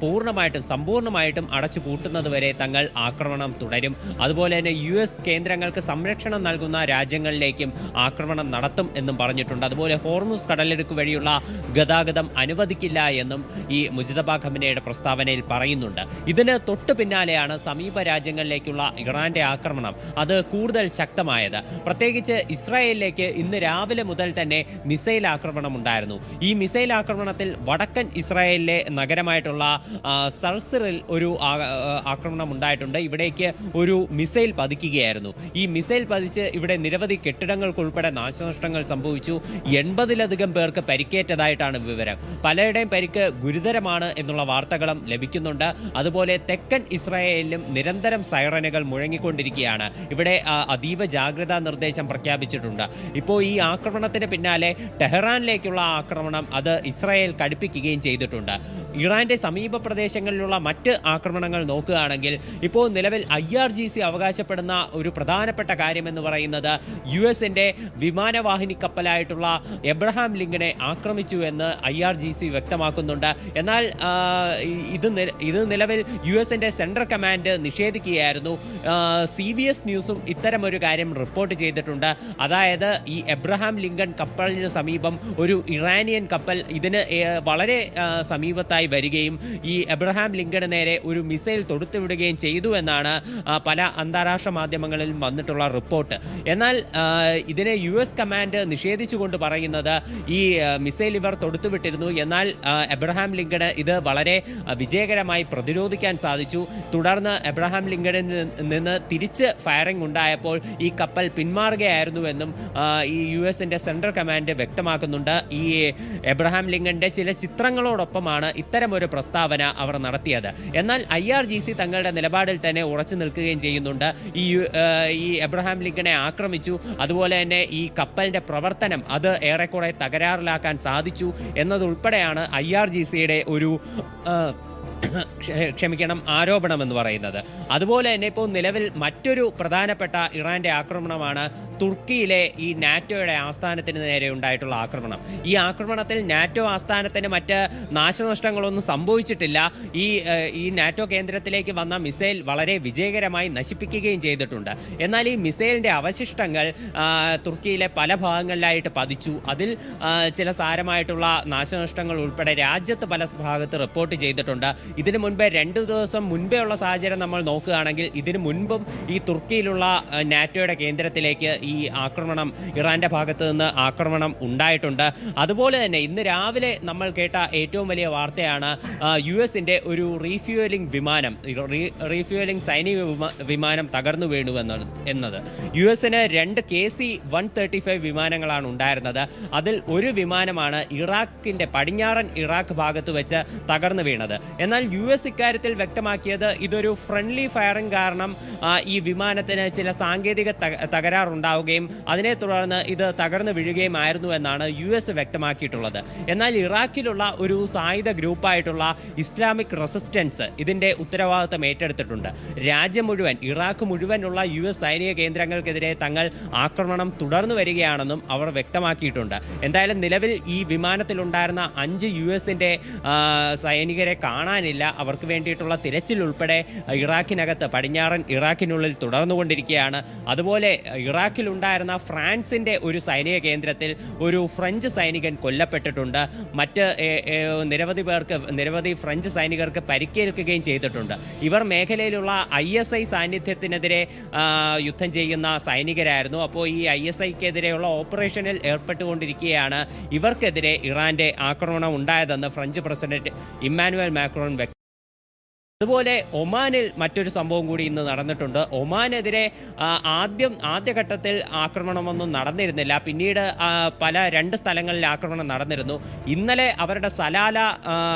പൂർണ്ണമായിട്ടും സമ്പൂർണ്ണമായിട്ടും അടച്ചു പൂട്ടുന്നതുവരെ തങ്ങൾ ആക്രമണം തുടരും. അതുപോലെ തന്നെ US കേന്ദ്രങ്ങൾക്ക് സംരക്ഷണം നൽകുന്ന രാജ്യങ്ങളിലേക്കും ആക്രമണം നടത്തും എന്നും പറഞ്ഞിട്ടുണ്ട്. അതുപോലെ ഹോർമുസ് കടലിടുക്ക് വഴിയുള്ള ഗതാഗതം അനുവദിക്കില്ല എന്നും ഈ മുജിതബ ഖമനയുടെ പ്രസ്താവനയിൽ പറയുന്നുണ്ട്. ഇതിന് തൊട്ടു പിന്നാലെയാണ് സമീപ രാജ്യങ്ങളിലേക്കുള്ള ഇറാന്റെ ആക്രമണം അത് കൂടുതൽ ശക്തമായത്. പ്രത്യേകിച്ച് ഇസ്രായേലിലേക്ക് ഇന്ന് രാവിലെ മുതൽ തന്നെ മിസൈൽ ആക്രമണം ഉണ്ടായിരുന്നു. ഈ മിസൈൽ ആക്രമണത്തിൽ വടക്കൻ ഇസ്രായേലിലെ നഗരമായിട്ടുള്ള സൽസിറിൽ ഒരു ആക്രമണം ഉണ്ടായിട്ടുണ്ട്. ഇവിടേക്ക് ഒരു മിസൈൽ പതിക്കുകയായിരുന്നു. ഈ മിസൈൽ പതിച്ച് ഇവിടെ നിരവധി കെട്ടിടങ്ങൾക്കുൾപ്പെടെ നാശനഷ്ടങ്ങൾ സംഭവിച്ചു. 80-ലധികം പേർക്ക് പരിക്കേറ്റതായിട്ടാണ് വിവരം. പലരുടെയും പരിക്ക് ഗുരുതരമാണ് എന്നുള്ള വാർത്തകളും ലഭിക്കുന്നുണ്ട്. അതുപോലെ തെക്കൻ ഇസ്രായേലിലും നിരന്തരം സൈറനുകൾ മുഴങ്ങിക്കൊണ്ടിരിക്കുകയാണ്. ഇവിടെ അതീവ ജാഗ്രതാ നിർദ്ദേശം പ്രഖ്യാപിച്ചിട്ടുണ്ട്. ഇപ്പോൾ ഈ ആക്രമണത്തിന് പിന്നാലെ ടെഹ്റാനിലേക്കുള്ള ആക്രമണം അത് ഇസ്രായേൽ കടുപ്പിക്കുകയും ചെയ്തിട്ടുണ്ട്. ഇറാന്റെ സമീപ പ്രദേശങ്ങളിലുള്ള മറ്റ് ആക്രമണങ്ങൾ നോക്കുകയാണെങ്കിൽ ഇപ്പോൾ നിലവിൽ IRGC അവകാശപ്പെടുന്ന ഒരു പ്രധാനപ്പെട്ട കാര്യമെന്ന് പറയുന്നത് US-ന്റെ വിമാനവാഹിനി കപ്പലായിട്ടുള്ള എബ്രഹാം ലിങ്കനെ ആക്രമിച്ചു എന്ന് IRGC വ്യക്തമാക്കുന്നുണ്ട്. എന്നാൽ ഇത് നിലവിൽ US-ന്റെ സെൻട്രൽ കമാൻഡ് നിഷേധിക്കുകയായിരുന്നു. CBS ന്യൂസും ഇത്തരമൊരു കാര്യം റിപ്പോർട്ട് ചെയ്തിട്ടുണ്ട്. അതായത് ഈ എബ്രഹാം ലിങ്കൺ കപ്പലിന് സമീപം ഒരു ഇറാനിയൻ കപ്പൽ ഇതിന് വളരെ സമീപത്തായി വരികയും ഈ എബ്രഹാം ലിങ്കണ് നേരെ ഒരു മിസൈൽ തൊടുത്തുവിടുകയും ചെയ്തു എന്നാണ് പല അന്താരാഷ്ട്ര മാധ്യമങ്ങളിലും വന്നിട്ടുള്ള റിപ്പോർട്ട്. എന്നാൽ ഇതിനെ US കമാൻഡ് നിഷേധിച്ചുകൊണ്ട് പറയുന്നത് ഈ മിസൈൽ ഇവർ തൊടുത്തുവിട്ടിരുന്നു. എന്നാൽ എബ്രഹാം ലിങ്കണ് ഇത് വളരെ വിജയകരമായി പ്രതിരോധിക്കാൻ സാധിച്ചു. തുടർന്ന് എബ്രഹാം ലിങ്കണിൽ നിന്ന് തിരിച്ച് ഫയറിംഗ് ഉണ്ടായപ്പോൾ ഈ കപ്പൽ പിന്മാറുകയായിരുന്നുവെന്നും ഈ US-ന്റെ സെൻട്രൽ കമാൻഡ് വ്യക്തമാക്കുന്നുണ്ട്. ഈ എബ്രഹാം ലിങ്കണിന്റെ ചില ചിത്രങ്ങളോടൊപ്പമാണ് ഇത്തരമൊരു പ്രസ്താവന അവർ നടത്തിയത്. എന്നാൽ IRGC തങ്ങളുടെ നിലപാടിൽ തന്നെ ഉറച്ചു നിൽക്കുകയും ചെയ്യുന്നുണ്ട്. ഈ എബ്രഹാം ലിങ്കനെ ആക്രമിച്ചു, അതുപോലെ തന്നെ ഈ കപ്പലിന്റെ പ്രവർത്തനം അത് ഏറെക്കുറെ തകരാറിലാക്കാൻ സാധിച്ചു എന്നതുൾപ്പെടെയാണ് IRGCയുടെ ഒരു ആരോപണം എന്ന് പറയുന്നത്. അതുപോലെ തന്നെ ഇപ്പോൾ നിലവിൽ മറ്റൊരു പ്രധാനപ്പെട്ട ഇറാന്റെ ആക്രമണമാണ് തുർക്കിയിലെ ഈ നാറ്റോയുടെ ആസ്ഥാനത്തിന് നേരെ ഉണ്ടായിട്ടുള്ള ആക്രമണം. ഈ ആക്രമണത്തിൽ നാറ്റോ ആസ്ഥാനത്തിന് മറ്റ് നാശനഷ്ടങ്ങളൊന്നും സംഭവിച്ചിട്ടില്ല. ഈ നാറ്റോ കേന്ദ്രത്തിലേക്ക് വന്ന മിസൈൽ വളരെ വിജയകരമായി നശിപ്പിക്കുകയും ചെയ്തിട്ടുണ്ട്. എന്നാൽ ഈ മിസൈലിന്റെ അവശിഷ്ടങ്ങൾ തുർക്കിയിലെ പല ഭാഗങ്ങളിലായിട്ട് പതിച്ചു. അതിൽ ചില സാരമായിട്ടുള്ള നാശനഷ്ടങ്ങൾ ഉൾപ്പെടെ രാജ്യത്ത് പല ഭാഗത്ത് റിപ്പോർട്ട് ചെയ്തിട്ടുണ്ട്. ഇതിനു മുൻപേ 2 ദിവസം മുൻപേ ഉള്ള സാഹചര്യം നമ്മൾ നോക്കുകയാണെങ്കിൽ ഇതിനു മുൻപും ഈ തുർക്കിയിലുള്ള നാറ്റോയുടെ കേന്ദ്രത്തിലേക്ക് ഈ ആക്രമണം, ഇറാന്റെ ഭാഗത്ത് നിന്ന് ആക്രമണം ഉണ്ടായിട്ടുണ്ട്. അതുപോലെ തന്നെ ഇന്ന് രാവിലെ നമ്മൾ കേട്ട ഏറ്റവും വലിയ വാർത്തയാണ് US-ന്റെ ഒരു റീഫ്യൂവലിംഗ് സൈനിക വിമാനം തകർന്നു വീണു എന്നത്. US-ന് 2 KC-135 വിമാനങ്ങളാണ് ഉണ്ടായിരുന്നത്. അതിൽ ഒരു വിമാനമാണ് ഇറാഖിന്റെ പടിഞ്ഞാറൻ ഇറാഖ് ഭാഗത്ത് വെച്ച് തകർന്നു വീണത്. എന്നാൽ US ഇക്കാര്യത്തിൽ വ്യക്തമാക്കിയത് ഇതൊരു ഫ്രണ്ട്ലി ഫയറിംഗ് കാരണം ഈ വിമാനത്തിന് ചില സാങ്കേതിക തകരാറുണ്ടാവുകയും അതിനെ തുടർന്ന് ഇത് തകർന്നു വീഴുകയുമായിരുന്നു എന്നാണ് US വ്യക്തമാക്കിയിട്ടുള്ളത്. എന്നാൽ ഇറാഖിലുള്ള ഒരു സായുധ ഗ്രൂപ്പായിട്ടുള്ള ഇസ്ലാമിക് റെസിസ്റ്റൻസ് ഇതിന്റെ ഉത്തരവാദിത്തം ഏറ്റെടുത്തിട്ടുണ്ട്. രാജ്യം മുഴുവൻ, ഇറാഖ് മുഴുവനുള്ള US സൈനിക കേന്ദ്രങ്ങൾക്കെതിരെ തങ്ങൾ ആക്രമണം തുടർന്നു വരികയാണെന്നും അവർ വ്യക്തമാക്കിയിട്ടുണ്ട്. എന്തായാലും നിലവിൽ ഈ വിമാനത്തിലുണ്ടായിരുന്ന 5 US-ന്റെ സൈനികരെ കാണാനില്ല. അവർക്ക് വേണ്ടിയിട്ടുള്ള തിരച്ചിൽ ഉൾപ്പെടെ ഇറാഖിനകത്ത്, പടിഞ്ഞാറൻ ഇറാഖിനുള്ളിൽ തുടർന്നുകൊണ്ടിരിക്കുകയാണ്. അതുപോലെ ഇറാഖിലുണ്ടായിരുന്ന ഫ്രാൻസിന്റെ ഒരു സൈനിക കേന്ദ്രത്തിൽ ഒരു ഫ്രഞ്ച് സൈനികൻ കൊല്ലപ്പെട്ടിട്ടുണ്ട്. മറ്റ് നിരവധി ഫ്രഞ്ച് സൈനികർക്ക് പരിക്കേൽക്കുകയും ചെയ്തിട്ടുണ്ട്. ഇവർ മേഖലയിലുള്ള ISI സാന്നിധ്യത്തിനെതിരെ യുദ്ധം ചെയ്യുന്ന സൈനികരായിരുന്നു. അപ്പോൾ ഈ ISIക്കെതിരെയുള്ള ഓപ്പറേഷനിൽ ഏർപ്പെട്ടുകൊണ്ടിരിക്കുകയാണ് ഇവർക്കെതിരെ ഇറാന്റെ ആക്രമണം ഉണ്ടായതെന്ന് ഫ്രഞ്ച് പ്രസിഡന്റ് ഇമ്മാനുവൽ മാക്രോൺ അതുപോലെ ഒമാനിൽ മറ്റൊരു സംഭവം കൂടി ഇന്ന് നടന്നിട്ടുണ്ട്. ഒമാനെതിരെ ആദ്യഘട്ടത്തിൽ ആക്രമണമൊന്നും നടന്നിരുന്നില്ല. പിന്നീട് 2 സ്ഥലങ്ങളിൽ ആക്രമണം നടന്നിരുന്നു. ഇന്നലെ അവരുടെ സലാല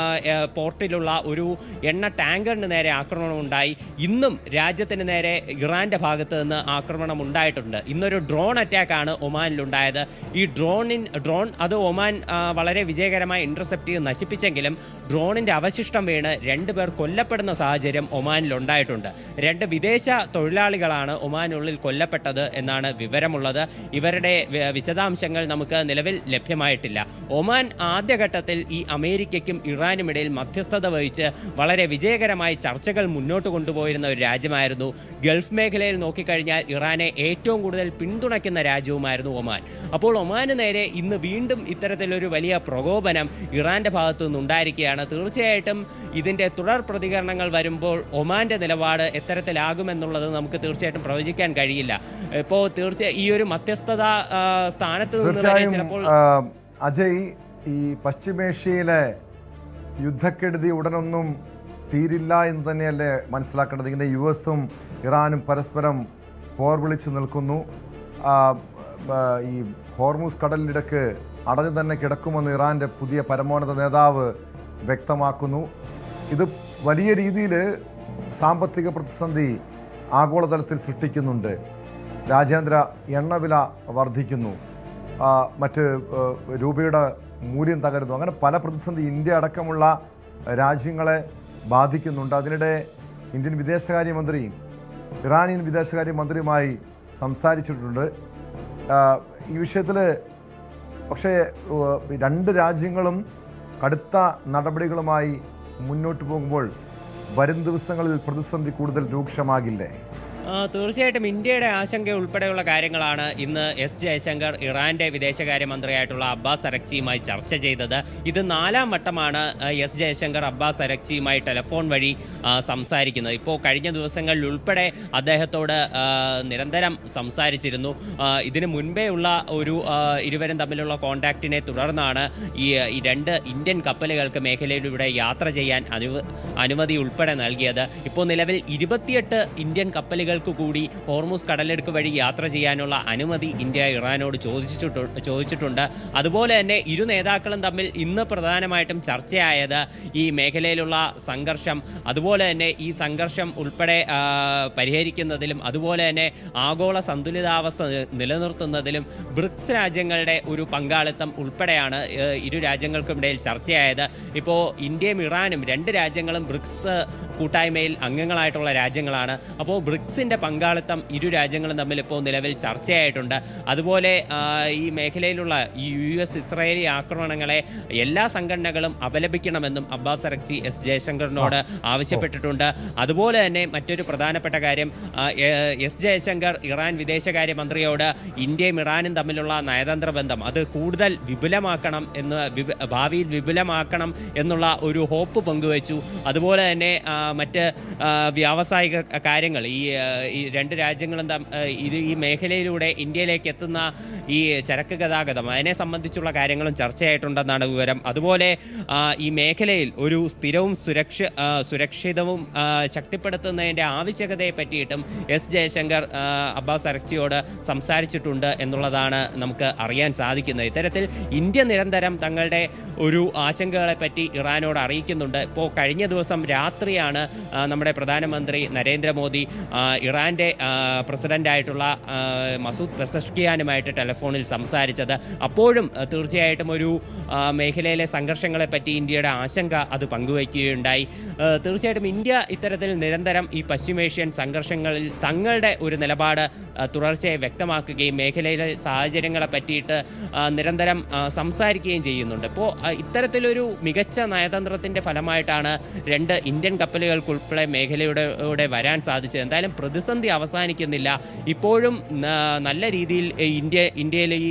പോർട്ടിലുള്ള ഒരു എണ്ണ ടാങ്കറിന് നേരെ ആക്രമണം ഉണ്ടായി. ഇന്നും രാജ്യത്തിന് നേരെ ഇറാന്റെ ഭാഗത്ത് നിന്ന് ആക്രമണം ഉണ്ടായിട്ടുണ്ട്. ഇന്നൊരു ഡ്രോൺ അറ്റാക്കാണ് ഒമാനിലുണ്ടായത്. ഈ ഡ്രോൺ അത് ഒമാൻ വളരെ വിജയകരമായി ഇന്റർസെപ്റ്റ് ചെയ്ത് നശിപ്പിച്ചെങ്കിലും ഡ്രോണിന്റെ അവശിഷ്ടം വീണ് 2 പേർ കൊല്ലപ്പെടുന്ന സാഹചര്യം ഒമാനിലുണ്ടായിട്ടുണ്ട്. 2 വിദേശ തൊഴിലാളികളാണ് ഒമാനുള്ളിൽ കൊല്ലപ്പെട്ടത് എന്നാണ് വിവരമുള്ളത്. ഇവരുടെ വിശദാംശങ്ങൾ നമുക്ക് നിലവിൽ ലഭ്യമായിട്ടില്ല. ഒമാൻ ആദ്യഘട്ടത്തിൽ ഈ അമേരിക്കയ്ക്കും ഇറാനുമിടയിൽ മധ്യസ്ഥത വഹിച്ച് വളരെ വിജയകരമായി ചർച്ചകൾ മുന്നോട്ട് കൊണ്ടുപോയിരുന്ന ഒരു രാജ്യമായിരുന്നു. ഗൾഫ് മേഖലയിൽ നോക്കിക്കഴിഞ്ഞാൽ ഇറാനെ ഏറ്റവും കൂടുതൽ പിന്തുണയ്ക്കുന്ന രാജ്യവുമായിരുന്നു ഒമാൻ. അപ്പോൾ ഒമാന് നേരെ ഇന്ന് വീണ്ടും ഇത്തരത്തിലൊരു വലിയ പ്രകോപനം ഇറാന്റെ ഭാഗത്തു നിന്നുണ്ടായിരിക്കുകയാണ്. തീർച്ചയായിട്ടും ഇതിന്റെ തുടർ പ്രതികരണങ്ങൾ വരുമ്പോൾ ഒമാന്റെ നിലപാട് എത്തരത്തിലാകുമെന്നുള്ളത് നമുക്ക് തീർച്ചയായിട്ടും പ്രവചിക്കാൻ കഴിയില്ല. ഇപ്പോൾ ഈ ഒരു മധ്യസ്ഥത സ്ഥാനത്ത് നിന്ന് ചിലപ്പോൾ അജയ്, ഈ പശ്ചിമേഷ്യയിലെ യുദ്ധക്കെടുതി ഉടനൊന്നും തീരില്ല എന്ന് തന്നെയല്ലേ മനസ്സിലാക്കേണ്ടത്? ഇങ്ങനെ US-ഉം ഇറാനും പരസ്പരം പോർ വിളിച്ചു നിൽക്കുന്നു. ഈ ഹോർമൂസ് കടലിനിടക്ക് അടഞ്ഞു തന്നെ കിടക്കുമെന്ന് ഇറാന്റെ പുതിയ പരമോന്നത നേതാവ് വ്യക്തമാക്കുന്നു. ഇത് വലിയ രീതിയിൽ സാമ്പത്തിക പ്രതിസന്ധി ആഗോളതലത്തിൽ സൃഷ്ടിക്കുന്നുണ്ട്. രാജ്യാന്തര എണ്ണവില വർദ്ധിക്കുന്നു, മറ്റ് രൂപയുടെ മൂല്യം തകരുന്നു. അങ്ങനെ പല പ്രതിസന്ധി ഇന്ത്യ അടക്കമുള്ള രാജ്യങ്ങളെ ബാധിക്കുന്നുണ്ട്. അതിനിടെ ഇന്ത്യൻ വിദേശകാര്യമന്ത്രി ഇറാനിയൻ വിദേശകാര്യമന്ത്രിയുമായി സംസാരിച്ചിട്ടുണ്ട് ഈ വിഷയത്തിൽ. പക്ഷേ 2 രാജ്യങ്ങളും കടുത്ത നടപടികളുമായി മുന്നോട്ട് പോകുമ്പോൾ വരും ദിവസങ്ങളിൽ പ്രതിസന്ധി കൂടുതൽ രൂക്ഷമാകില്ലേ? തീർച്ചയായിട്ടും ഇന്ത്യയുടെ ആശങ്ക ഉൾപ്പെടെയുള്ള കാര്യങ്ങളാണ് ഇന്ന് എസ് ജയശങ്കർ ഇറാന്റെ വിദേശകാര്യമന്ത്രിയായിട്ടുള്ള അബ്ബാസ് അരക്ചിയുമായി ചർച്ച ചെയ്തത്. ഇത് 4ാം വട്ടമാണ് എസ് ജയശങ്കർ അബ്ബാസ് അരക്ചിയുമായി ടെലിഫോൺ വഴി സംസാരിക്കുന്നത്. ഇപ്പോൾ കഴിഞ്ഞ ദിവസങ്ങളിൽ ഉൾപ്പെടെ അദ്ദേഹത്തോട് നിരന്തരം സംസാരിച്ചിരുന്നു. ഇതിനു മുൻപേ ഉള്ള ഒരു ഇരുവരും തമ്മിലുള്ള കോൺടാക്റ്റിനെ തുടർന്നാണ് ഈ 2 ഇന്ത്യൻ കപ്പലുകൾക്ക് മേഖലയിലൂടെ യാത്ര ചെയ്യാൻ അനുമതി ഉൾപ്പെടെ നൽകിയത്. ഇപ്പോൾ നിലവിൽ 28 ഇന്ത്യൻ കപ്പലുകൾ കപ്പലുകൾക്ക് കൂടി ഹോർമുസ് കടലെടുക്ക് വഴി യാത്ര ചെയ്യാനുള്ള അനുമതി ഇന്ത്യ ഇറാനോട് ചോദിച്ചിട്ടുണ്ട്. അതുപോലെ തന്നെ ഇരു നേതാക്കളും തമ്മിൽ ഇന്ന് പ്രധാനമായിട്ടും ചർച്ചയായത് ഈ മേഖലയിലുള്ള സംഘർഷം, അതുപോലെ തന്നെ ഈ സംഘർഷം ഉൾപ്പെടെ പരിഹരിക്കുന്നതിലും അതുപോലെ തന്നെ ആഗോള സന്തുലിതാവസ്ഥ നിലനിർത്തുന്നതിലും ബ്രിക്സ് രാജ്യങ്ങളുടെ ഒരു പങ്കാളിത്തം ഉൾപ്പെടെയാണ് ഇരു രാജ്യങ്ങൾക്കുമിടയിൽ ചർച്ചയായത്. ഇപ്പോൾ ഇന്ത്യയും ഇറാനും രണ്ട് രാജ്യങ്ങളും ബ്രിക്സ് കൂട്ടായ്മയിൽ അംഗങ്ങളായിട്ടുള്ള രാജ്യങ്ങളാണ്. അപ്പോൾ ബ്രിക്സിൻ്റെ പങ്കാളിത്തം ഇരു രാജ്യങ്ങളും തമ്മിൽ ഇപ്പോൾ നിലവിൽ ചർച്ചയായിട്ടുണ്ട്. അതുപോലെ ഈ മേഖലയിലുള്ള ഈ US ഇസ്രായേലി ആക്രമണങ്ങളെ എല്ലാ സംഘടനകളും അപലപിക്കണമെന്നും അബ്ബാസ് അറക്ചി എസ് ജയശങ്കറിനോട് ആവശ്യപ്പെട്ടിട്ടുണ്ട്. അതുപോലെ തന്നെ മറ്റൊരു പ്രധാനപ്പെട്ട കാര്യം, എസ് ജയശങ്കർ ഇറാൻ വിദേശകാര്യമന്ത്രിയോട് ഇന്ത്യയും ഇറാനും തമ്മിലുള്ള നയതന്ത്ര ബന്ധം അത് കൂടുതൽ വിപുലമാക്കണം ഭാവിയിൽ വിപുലമാക്കണം എന്നുള്ള ഒരു ഹോപ്പ് പങ്കുവച്ചു. അതുപോലെ തന്നെ മറ്റ് വ്യാവസായിക കാര്യങ്ങൾ ഈ രണ്ട് രാജ്യങ്ങളും ഈ മേഖലയിലൂടെ ഇന്ത്യയിലേക്ക് എത്തുന്ന ഈ ചരക്ക് ഗതാഗതം അതിനെ സംബന്ധിച്ചുള്ള കാര്യങ്ങളും ചർച്ചയായിട്ടുണ്ടെന്നാണ് വിവരം. അതുപോലെ ഈ മേഖലയിൽ ഒരു സ്ഥിരവും സുരക്ഷിതവും ശക്തിപ്പെടുത്തുന്നതിൻ്റെ ആവശ്യകതയെ പറ്റിയിട്ടും എസ് ജയശങ്കർ അബ്ബാസ് അറക്ചിയോട് സംസാരിച്ചിട്ടുണ്ട് എന്നുള്ളതാണ് നമുക്ക് അറിയാൻ സാധിക്കുന്നത്. ഇത്തരത്തിൽ ഇന്ത്യ നിരന്തരം തങ്ങളുടെ ഒരു ആശങ്കകളെപ്പറ്റി ഇറാനോട് അറിയിക്കുന്നുണ്ട്. ഇപ്പോൾ കഴിഞ്ഞ ദിവസം രാത്രിയാണ് നമ്മുടെ പ്രധാനമന്ത്രി നരേന്ദ്രമോദി ഇറാൻ്റെ പ്രസിഡൻ്റായിട്ടുള്ള മസൂദ് പെസഷ്കിയാനുമായിട്ട് ടെലിഫോണിൽ സംസാരിച്ചത്. അപ്പോഴും തീർച്ചയായിട്ടും ഒരു മേഖലയിലെ സംഘർഷങ്ങളെപ്പറ്റി ഇന്ത്യയുടെ ആശങ്ക അത് പങ്കുവയ്ക്കുകയുണ്ടായി. തീർച്ചയായിട്ടും ഇന്ത്യ ഇത്തരത്തിൽ നിരന്തരം ഈ പശ്ചിമേഷ്യൻ സംഘർഷങ്ങളിൽ തങ്ങളുടെ ഒരു നിലപാട് തുടർച്ചയായി വ്യക്തമാക്കുകയും മേഖലയിലെ സാഹചര്യങ്ങളെ പറ്റിയിട്ട് നിരന്തരം സംസാരിക്കുകയും ചെയ്യുന്നുണ്ട്. ഇപ്പോൾ ഇത്തരത്തിലൊരു മികച്ച നയതന്ത്രത്തിൻ്റെ ഫലമായിട്ടാണ് രണ്ട് ഇന്ത്യൻ കപ്പലുകൾക്കുൾപ്പെടെ മേഖലയുടെ വരാൻ സാധിച്ചത്. എന്തായാലും പ്രതിസന്ധി അവസാനിക്കുന്നില്ല. ഇപ്പോഴും നല്ല രീതിയിൽ ഇന്ത്യയിൽ ഈ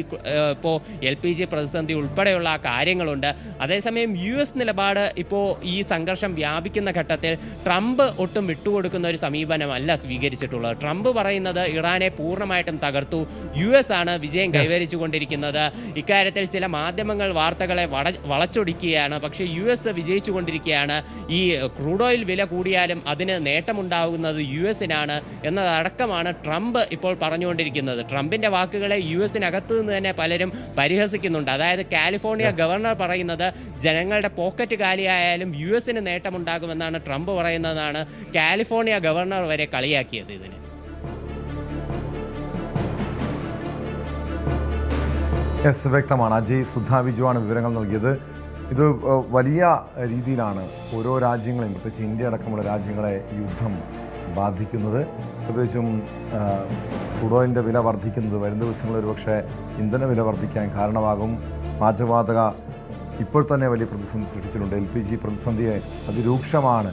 ഇപ്പോൾ LPG പ്രതിസന്ധി ഉൾപ്പെടെയുള്ള കാര്യങ്ങളുണ്ട്. അതേസമയം US നിലപാട് ഇപ്പോൾ ഈ സംഘർഷം വ്യാപിക്കുന്ന ഘട്ടത്തിൽ ട്രംപ് ഒട്ടും വിട്ടുകൊടുക്കുന്ന ഒരു സമീപനമല്ല സ്വീകരിച്ചിട്ടുള്ളത്. ട്രംപ് പറയുന്നത് ഇറാനെ പൂർണ്ണമായിട്ടും തകർത്തു, US ആണ് വിജയം കൈവരിച്ചുകൊണ്ടിരിക്കുന്നത്. ഇക്കാര്യത്തിൽ ചില മാധ്യമങ്ങൾ വാർത്തകളെ വളച്ചൊടിക്കുകയാണ്. പക്ഷേ US വിജയിച്ചുകൊണ്ടിരിക്കുകയാണ്. ഈ ക്രൂഡ് ഓയിൽ വില കൂടിയാലും അതിന് നേട്ടമുണ്ടാകുന്നത് US-നാണ് എന്നതടക്കമാണ് ട്രംപ് ഇപ്പോൾ പറഞ്ഞുകൊണ്ടിരിക്കുന്നത്. ട്രംപിൻ്റെ വാക്കുകളെ US-നകത്ത് നിന്ന് തന്നെ പലരും പരിഹസിക്കുന്നുണ്ട്. അതായത് കാലിഫോർണിയ ഗവർണർ പറയുന്നത് ജനങ്ങളുടെ പോക്കറ്റ് കാലിയായാലും US-ന് നേട്ടമുണ്ടാകുമെന്നാണ് ട്രംപ് പറയുന്നതാണ് കാലിഫോർണിയ ഗവർണർ വരെ കളിയാക്കിയത്. ഇതിന് വ്യക്തമാണ്. അജയ് സുധാ വിജുവാണ് വിവരങ്ങൾ നൽകിയത്. ഇത് വലിയ രീതിയിലാണ് ഓരോ രാജ്യങ്ങളെയും, പ്രത്യേകിച്ച് ഇന്ത്യ അടക്കമുള്ള രാജ്യങ്ങളെ യുദ്ധം ബാധിക്കുന്നത്. പ്രത്യേകിച്ചും ക്രൂഡ് ഓയിലിൻ്റെ വില വർദ്ധിക്കുന്നത് വരും ദിവസങ്ങളിൽ ഒരുപക്ഷെ ഇന്ധന വില വർദ്ധിക്കാൻ കാരണമാകും. പാചകവാതക ഇപ്പോൾ തന്നെ വലിയ പ്രതിസന്ധി സൃഷ്ടിച്ചിട്ടുണ്ട്. LPG പ്രതിസന്ധിയെ അതിരൂക്ഷമാണ്.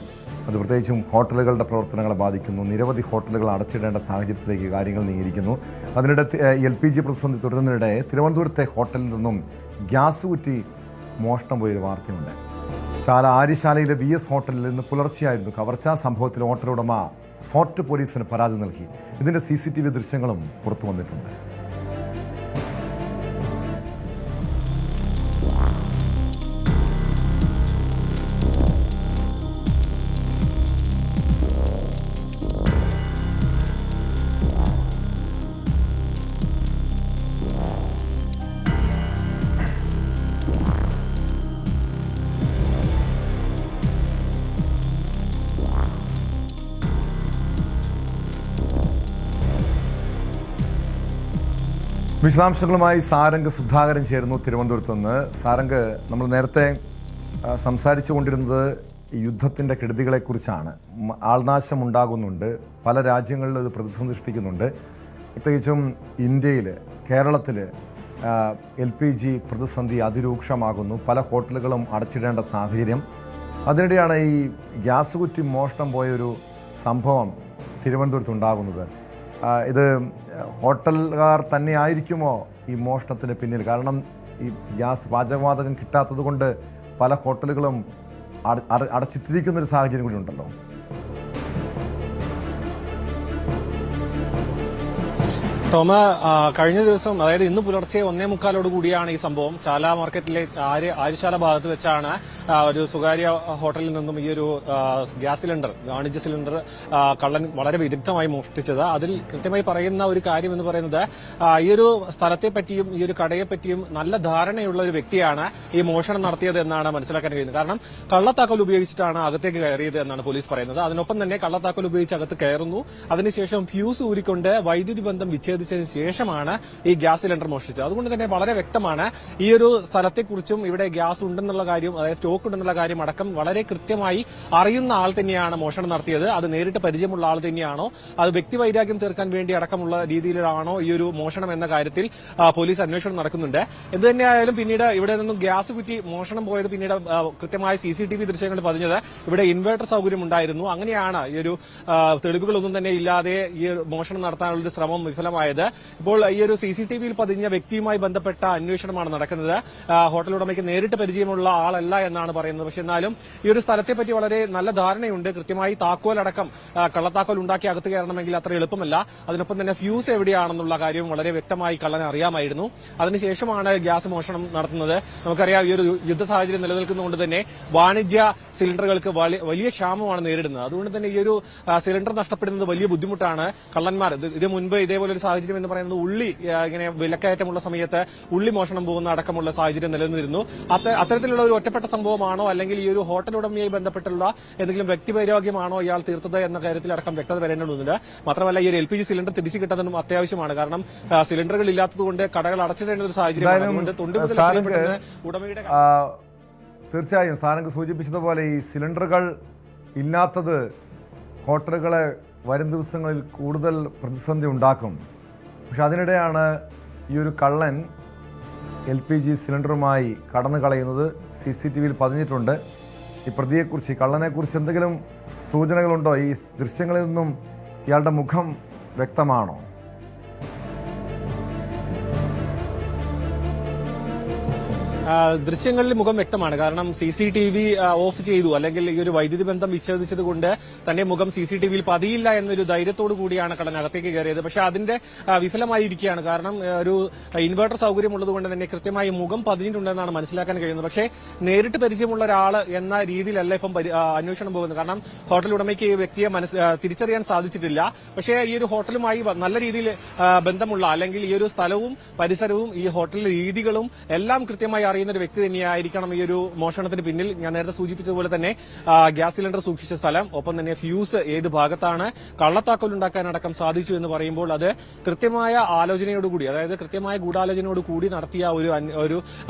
അത് പ്രത്യേകിച്ചും ഹോട്ടലുകളുടെ പ്രവർത്തനങ്ങളെ ബാധിക്കുന്നു. നിരവധി ഹോട്ടലുകൾ അടച്ചിടേണ്ട സാഹചര്യത്തിലേക്ക് കാര്യങ്ങൾ നീങ്ങിയിരിക്കുന്നു. അതിനിടെ LPG പ്രതിസന്ധി തുടരുന്നതിനിടെ തിരുവനന്തപുരത്തെ ഹോട്ടലിൽ നിന്നും ഗ്യാസ് കുറ്റി മോഷണം പോയൊരു വാർത്തയുണ്ട്. ആര്യശാലയിലെ VS ഹോട്ടലിൽ നിന്ന് പുലർച്ചെയായിരുന്നു കവർച്ചാ സംഭവത്തിൽ ഹോട്ടൽ ഉടമ ഫോർട്ട് പോലീസിന് പരാതി നൽകി. ഇതിൻ്റെ CCTV ദൃശ്യങ്ങളും പുറത്തു വന്നിട്ടുണ്ട്. വിശദാംശങ്ങളുമായി സാരംഗ് സുധാകരൻ ചേരുന്നു തിരുവനന്തപുരത്ത് നിന്ന്. സാരംഗ്, നമ്മൾ നേരത്തെ സംസാരിച്ചു കൊണ്ടിരുന്നത് യുദ്ധത്തിൻ്റെ കെടുതികളെക്കുറിച്ചാണ്. ആൾനാശം ഉണ്ടാകുന്നുണ്ട്, പല രാജ്യങ്ങളിലും ഇത് പ്രതിസന്ധി സൃഷ്ടിക്കുന്നുണ്ട്. പ്രത്യേകിച്ചും ഇന്ത്യയിൽ, കേരളത്തിൽ LPG പ്രതിസന്ധി അതിരൂക്ഷമാകുന്നു. പല ഹോട്ടലുകളും അടച്ചിടേണ്ട സാഹചര്യം. അതിനിടെയാണ് ഈ ഗ്യാസ് കുറ്റി മോഷണം പോയൊരു സംഭവം തിരുവനന്തപുരത്ത് ഉണ്ടാകുന്നത്. ഇത് ഹോട്ടലുകാർ തന്നെ ആയിരിക്കുമോ ഈ മോഷണത്തിന് പിന്നിൽ? കാരണം ഈ ഗ്യാസ് പാചകവാതകം കിട്ടാത്തത് കൊണ്ട് പല ഹോട്ടലുകളും അടച്ചിട്ടിരിക്കുന്നൊരു സാഹചര്യം കൂടി ഉണ്ടല്ലോ. ടോമ, കഴിഞ്ഞ ദിവസം, അതായത് ഇന്ന് പുലർച്ചെ 1:45 കൂടിയാണ് ഈ സംഭവം. ചാല മാർക്കറ്റിലെ ആര്യശാല ഭാഗത്ത് വെച്ചാണ് ഒരു സ്വകാര്യ ഹോട്ടലിൽ നിന്നും ഈ ഒരു ഗ്യാസ് സിലിണ്ടർ, വാണിജ്യ സിലിണ്ടർ കള്ളൻ വളരെ വിദഗ്ധമായി മോഷ്ടിച്ചത്. അതിൽ കൃത്യമായി പറയുന്ന ഒരു കാര്യം എന്ന് പറയുന്നത് ഈ ഒരു സ്ഥലത്തെ പറ്റിയും ഈ ഒരു കടയെ പറ്റിയും നല്ല ധാരണയുള്ള ഒരു വ്യക്തിയാണ് ഈ മോഷണം നടത്തിയത് എന്നാണ് മനസ്സിലാക്കാൻ കഴിയുന്നത്. കാരണം കള്ളത്താക്കോൽ ഉപയോഗിച്ചിട്ടാണ് അകത്തേക്ക് കയറിയത് എന്നാണ് പോലീസ് പറയുന്നത്. അതിനൊപ്പം തന്നെ കള്ളത്താക്കോൽ ഉപയോഗിച്ച് അകത്ത് കയറുന്നു, അതിനുശേഷം ഫ്യൂസ് ഊരിക്കൊണ്ട് വൈദ്യുതി ബന്ധം വിച്ഛേദിച്ചതിന് ശേഷമാണ് ഈ ഗ്യാസ് സിലിണ്ടർ മോഷ്ടിച്ചത്. അതുകൊണ്ട് തന്നെ വളരെ വ്യക്തമാണ് ഈ ഒരു സ്ഥലത്തെക്കുറിച്ചും ഇവിടെ ഗ്യാസ് ഉണ്ടെന്നുള്ള കാര്യം, അതായത് സ്റ്റോക്ക് ഉണ്ടെന്നുള്ള കാര്യം അടക്കം വളരെ കൃത്യമായി അറിയുന്ന ആൾ തന്നെയാണ് മോഷണം നടത്തിയത്. അത് നേരിട്ട് പരിചയമുള്ള ആൾ തന്നെയാണോ, അത് വ്യക്തിവൈരാഗ്യം തീർക്കാൻ വേണ്ടി അടക്കമുള്ള രീതിയിലാണോ ഈ ഒരു മോഷണം എന്ന കാര്യത്തിൽ പോലീസ് അന്വേഷണം നടക്കുന്നുണ്ട്. എന്ത് തന്നെയായാലും പിന്നീട് ഇവിടെ നിന്നും ഗ്യാസ് കുറ്റി മോഷണം പോയത് പിന്നീട് കൃത്യമായ CCTV ദൃശ്യങ്ങൾ പതിഞ്ഞത് ഇവിടെ ഇൻവേർട്ടർ സൗകര്യം ഉണ്ടായിരുന്നു. അങ്ങനെയാണ് ഈ ഒരു തെളിവുകളൊന്നും തന്നെ ഇല്ലാതെ ഈ മോഷണം നടത്താനുള്ള ഒരു ശ്രമം വിഫലമായത്. ഇപ്പോൾ ഈ ഒരു CCTVയിൽ പതിഞ്ഞ വ്യക്തിയുമായി ബന്ധപ്പെട്ട അന്വേഷണമാണ് നടക്കുന്നത്. ഹോട്ടൽ ഉടമയ്ക്ക് നേരിട്ട് പരിചയമുള്ള ആളല്ല എന്നാണ് പറയുന്നത്. പക്ഷെ എന്നാലും ഈ ഒരു സ്ഥലത്തെപ്പറ്റി വളരെ നല്ല ധാരണയുണ്ട്. കൃത്യമായി താക്കോലടക്കം കള്ളത്താക്കോൽ ഉണ്ടാക്കി അകത്ത് കയറണമെങ്കിൽ അത്ര എളുപ്പമല്ല. അതിനൊപ്പം തന്നെ ഫ്യൂസ് എവിടെയാണെന്നുള്ള കാര്യം വളരെ വ്യക്തമായി കള്ളന് അറിയാമായിരുന്നു. അതിനുശേഷമാണ് ഗ്യാസ് മോഷണം നടത്തുന്നത്. നമുക്കറിയാം ഈ ഒരു യുദ്ധ സാഹചര്യം നിലനിൽക്കുന്നതുകൊണ്ട് തന്നെ വാണിജ്യ സിലിണ്ടറുകൾക്ക് വലിയ ക്ഷാമമാണ് നേരിടുന്നത്. അതുകൊണ്ട് തന്നെ ഈ ഒരു സിലിണ്ടർ നഷ്ടപ്പെടുന്നത് വലിയ ബുദ്ധിമുട്ടാണ്. കള്ളന്മാർ ഇതിനു മുൻപ് ഇതേപോലെ ഒരു സാഹചര്യം എന്ന് പറയുന്നത് ഉള്ളി ഇങ്ങനെ വിലക്കയറ്റമുള്ള സമയത്ത് ഉള്ളി മോഷണം പോകുന്ന അടക്കമുള്ള സാഹചര്യം നിലനിന്നിരുന്നു. അത്തരത്തിലുള്ള ഒരു ഒറ്റപ്പെട്ട സംഭവമാണോ അല്ലെങ്കിൽ ഈ ഒരു ഹോട്ടൽ ഉടമയുമായി ബന്ധപ്പെട്ടുള്ള എന്തെങ്കിലും വ്യക്തിവൈരാഗ്യമാണോ ഇയാൾ തീർത്തത് എന്ന കാര്യത്തിൽ അടക്കം വ്യക്തത വരേണ്ടതുണ്ട്. മാത്രമല്ല ഈ ഒരു LPG സിലിണ്ടർ തിരിച്ചു കിട്ടുന്നതും അത്യാവശ്യമാണ്. കാരണം സിലിണ്ടറുകൾ ഇല്ലാത്തതുകൊണ്ട് കടകൾ അടച്ചിടേണ്ട ഒരു സാഹചര്യം ഉടമയുടെ തീർച്ചയായും സാരംഗ് സൂചിപ്പിച്ചതുപോലെ ഈ സിലിണ്ടറുകൾ ഇല്ലാത്തത് ഹോട്ടലുകളെ വരും ദിവസങ്ങളിൽ കൂടുതൽ പ്രതിസന്ധി ഉണ്ടാക്കും. പക്ഷെ അതിനിടെയാണ് ഈ ഒരു കള്ളൻ LPG സിലിണ്ടറുമായി കടന്നു കളയുന്നത്. CCTVയിൽ പതിഞ്ഞിട്ടുണ്ട്. ഈ പ്രതിയെക്കുറിച്ച്, ഈ കള്ളനെക്കുറിച്ച് എന്തെങ്കിലും സൂചനകളുണ്ടോ? ഈ ദൃശ്യങ്ങളിൽ നിന്നും ഇയാളുടെ മുഖം വ്യക്തമാണോ? ദൃശ്യങ്ങളിൽ മുഖം വ്യക്തമാണ്. കാരണം CCTV ഓഫ് ചെയ്തു, അല്ലെങ്കിൽ ഈ ഒരു വൈദ്യുതി ബന്ധം വിച്ഛേദിച്ചത് കൊണ്ട് തന്റെ മുഖം CCTVയിൽ പതിയില്ല എന്നൊരു ധൈര്യത്തോടു കൂടിയാണ് കള്ളൻ അകത്തേക്ക് കയറിയത്. പക്ഷെ അതിന്റെ വിഫലമായിരിക്കുകയാണ്. കാരണം ഒരു ഇൻവേർട്ടർ സൗകര്യം ഉള്ളതുകൊണ്ട് തന്നെ കൃത്യമായി മുഖം പതിഞ്ഞിട്ടുണ്ടെന്നാണ് മനസ്സിലാക്കാൻ കഴിയുന്നത്. പക്ഷേ നേരിട്ട് പരിചയമുള്ള ഒരാൾ എന്ന രീതിയിലല്ല ഇപ്പം അന്വേഷണം പോകുന്നത്. കാരണം ഹോട്ടൽ ഉടമയ്ക്ക് ഈ വ്യക്തിയെ തിരിച്ചറിയാൻ സാധിച്ചിട്ടില്ല. പക്ഷേ ഈ ഒരു ഹോട്ടലുമായി നല്ല രീതിയിൽ ബന്ധമുള്ള, അല്ലെങ്കിൽ ഈ ഒരു സ്ഥലവും പരിസരവും ഈ ഹോട്ടലിലെ രീതികളും എല്ലാം കൃത്യമായി അറിയുന്ന ഒരു വ്യക്തി തന്നെയായിരിക്കണം ഈ ഒരു മോഷണത്തിന് പിന്നിൽ. ഞാൻ നേരത്തെ സൂചിപ്പിച്ചതുപോലെ തന്നെ ഗ്യാസ് സിലിണ്ടർ സൂക്ഷിച്ച സ്ഥലം, ഒപ്പം തന്നെ ഫ്യൂസ് ഏത് ഭാഗത്താണ്, കള്ളത്താക്കോൽ ഉണ്ടാക്കാനടക്കം സാധിച്ചു എന്ന് പറയുമ്പോൾ അത് കൃത്യമായ ആലോചനയോടുകൂടി, അതായത് കൃത്യമായ ഗൂഢാലോചനയോടുകൂടി നടത്തിയ ഒരു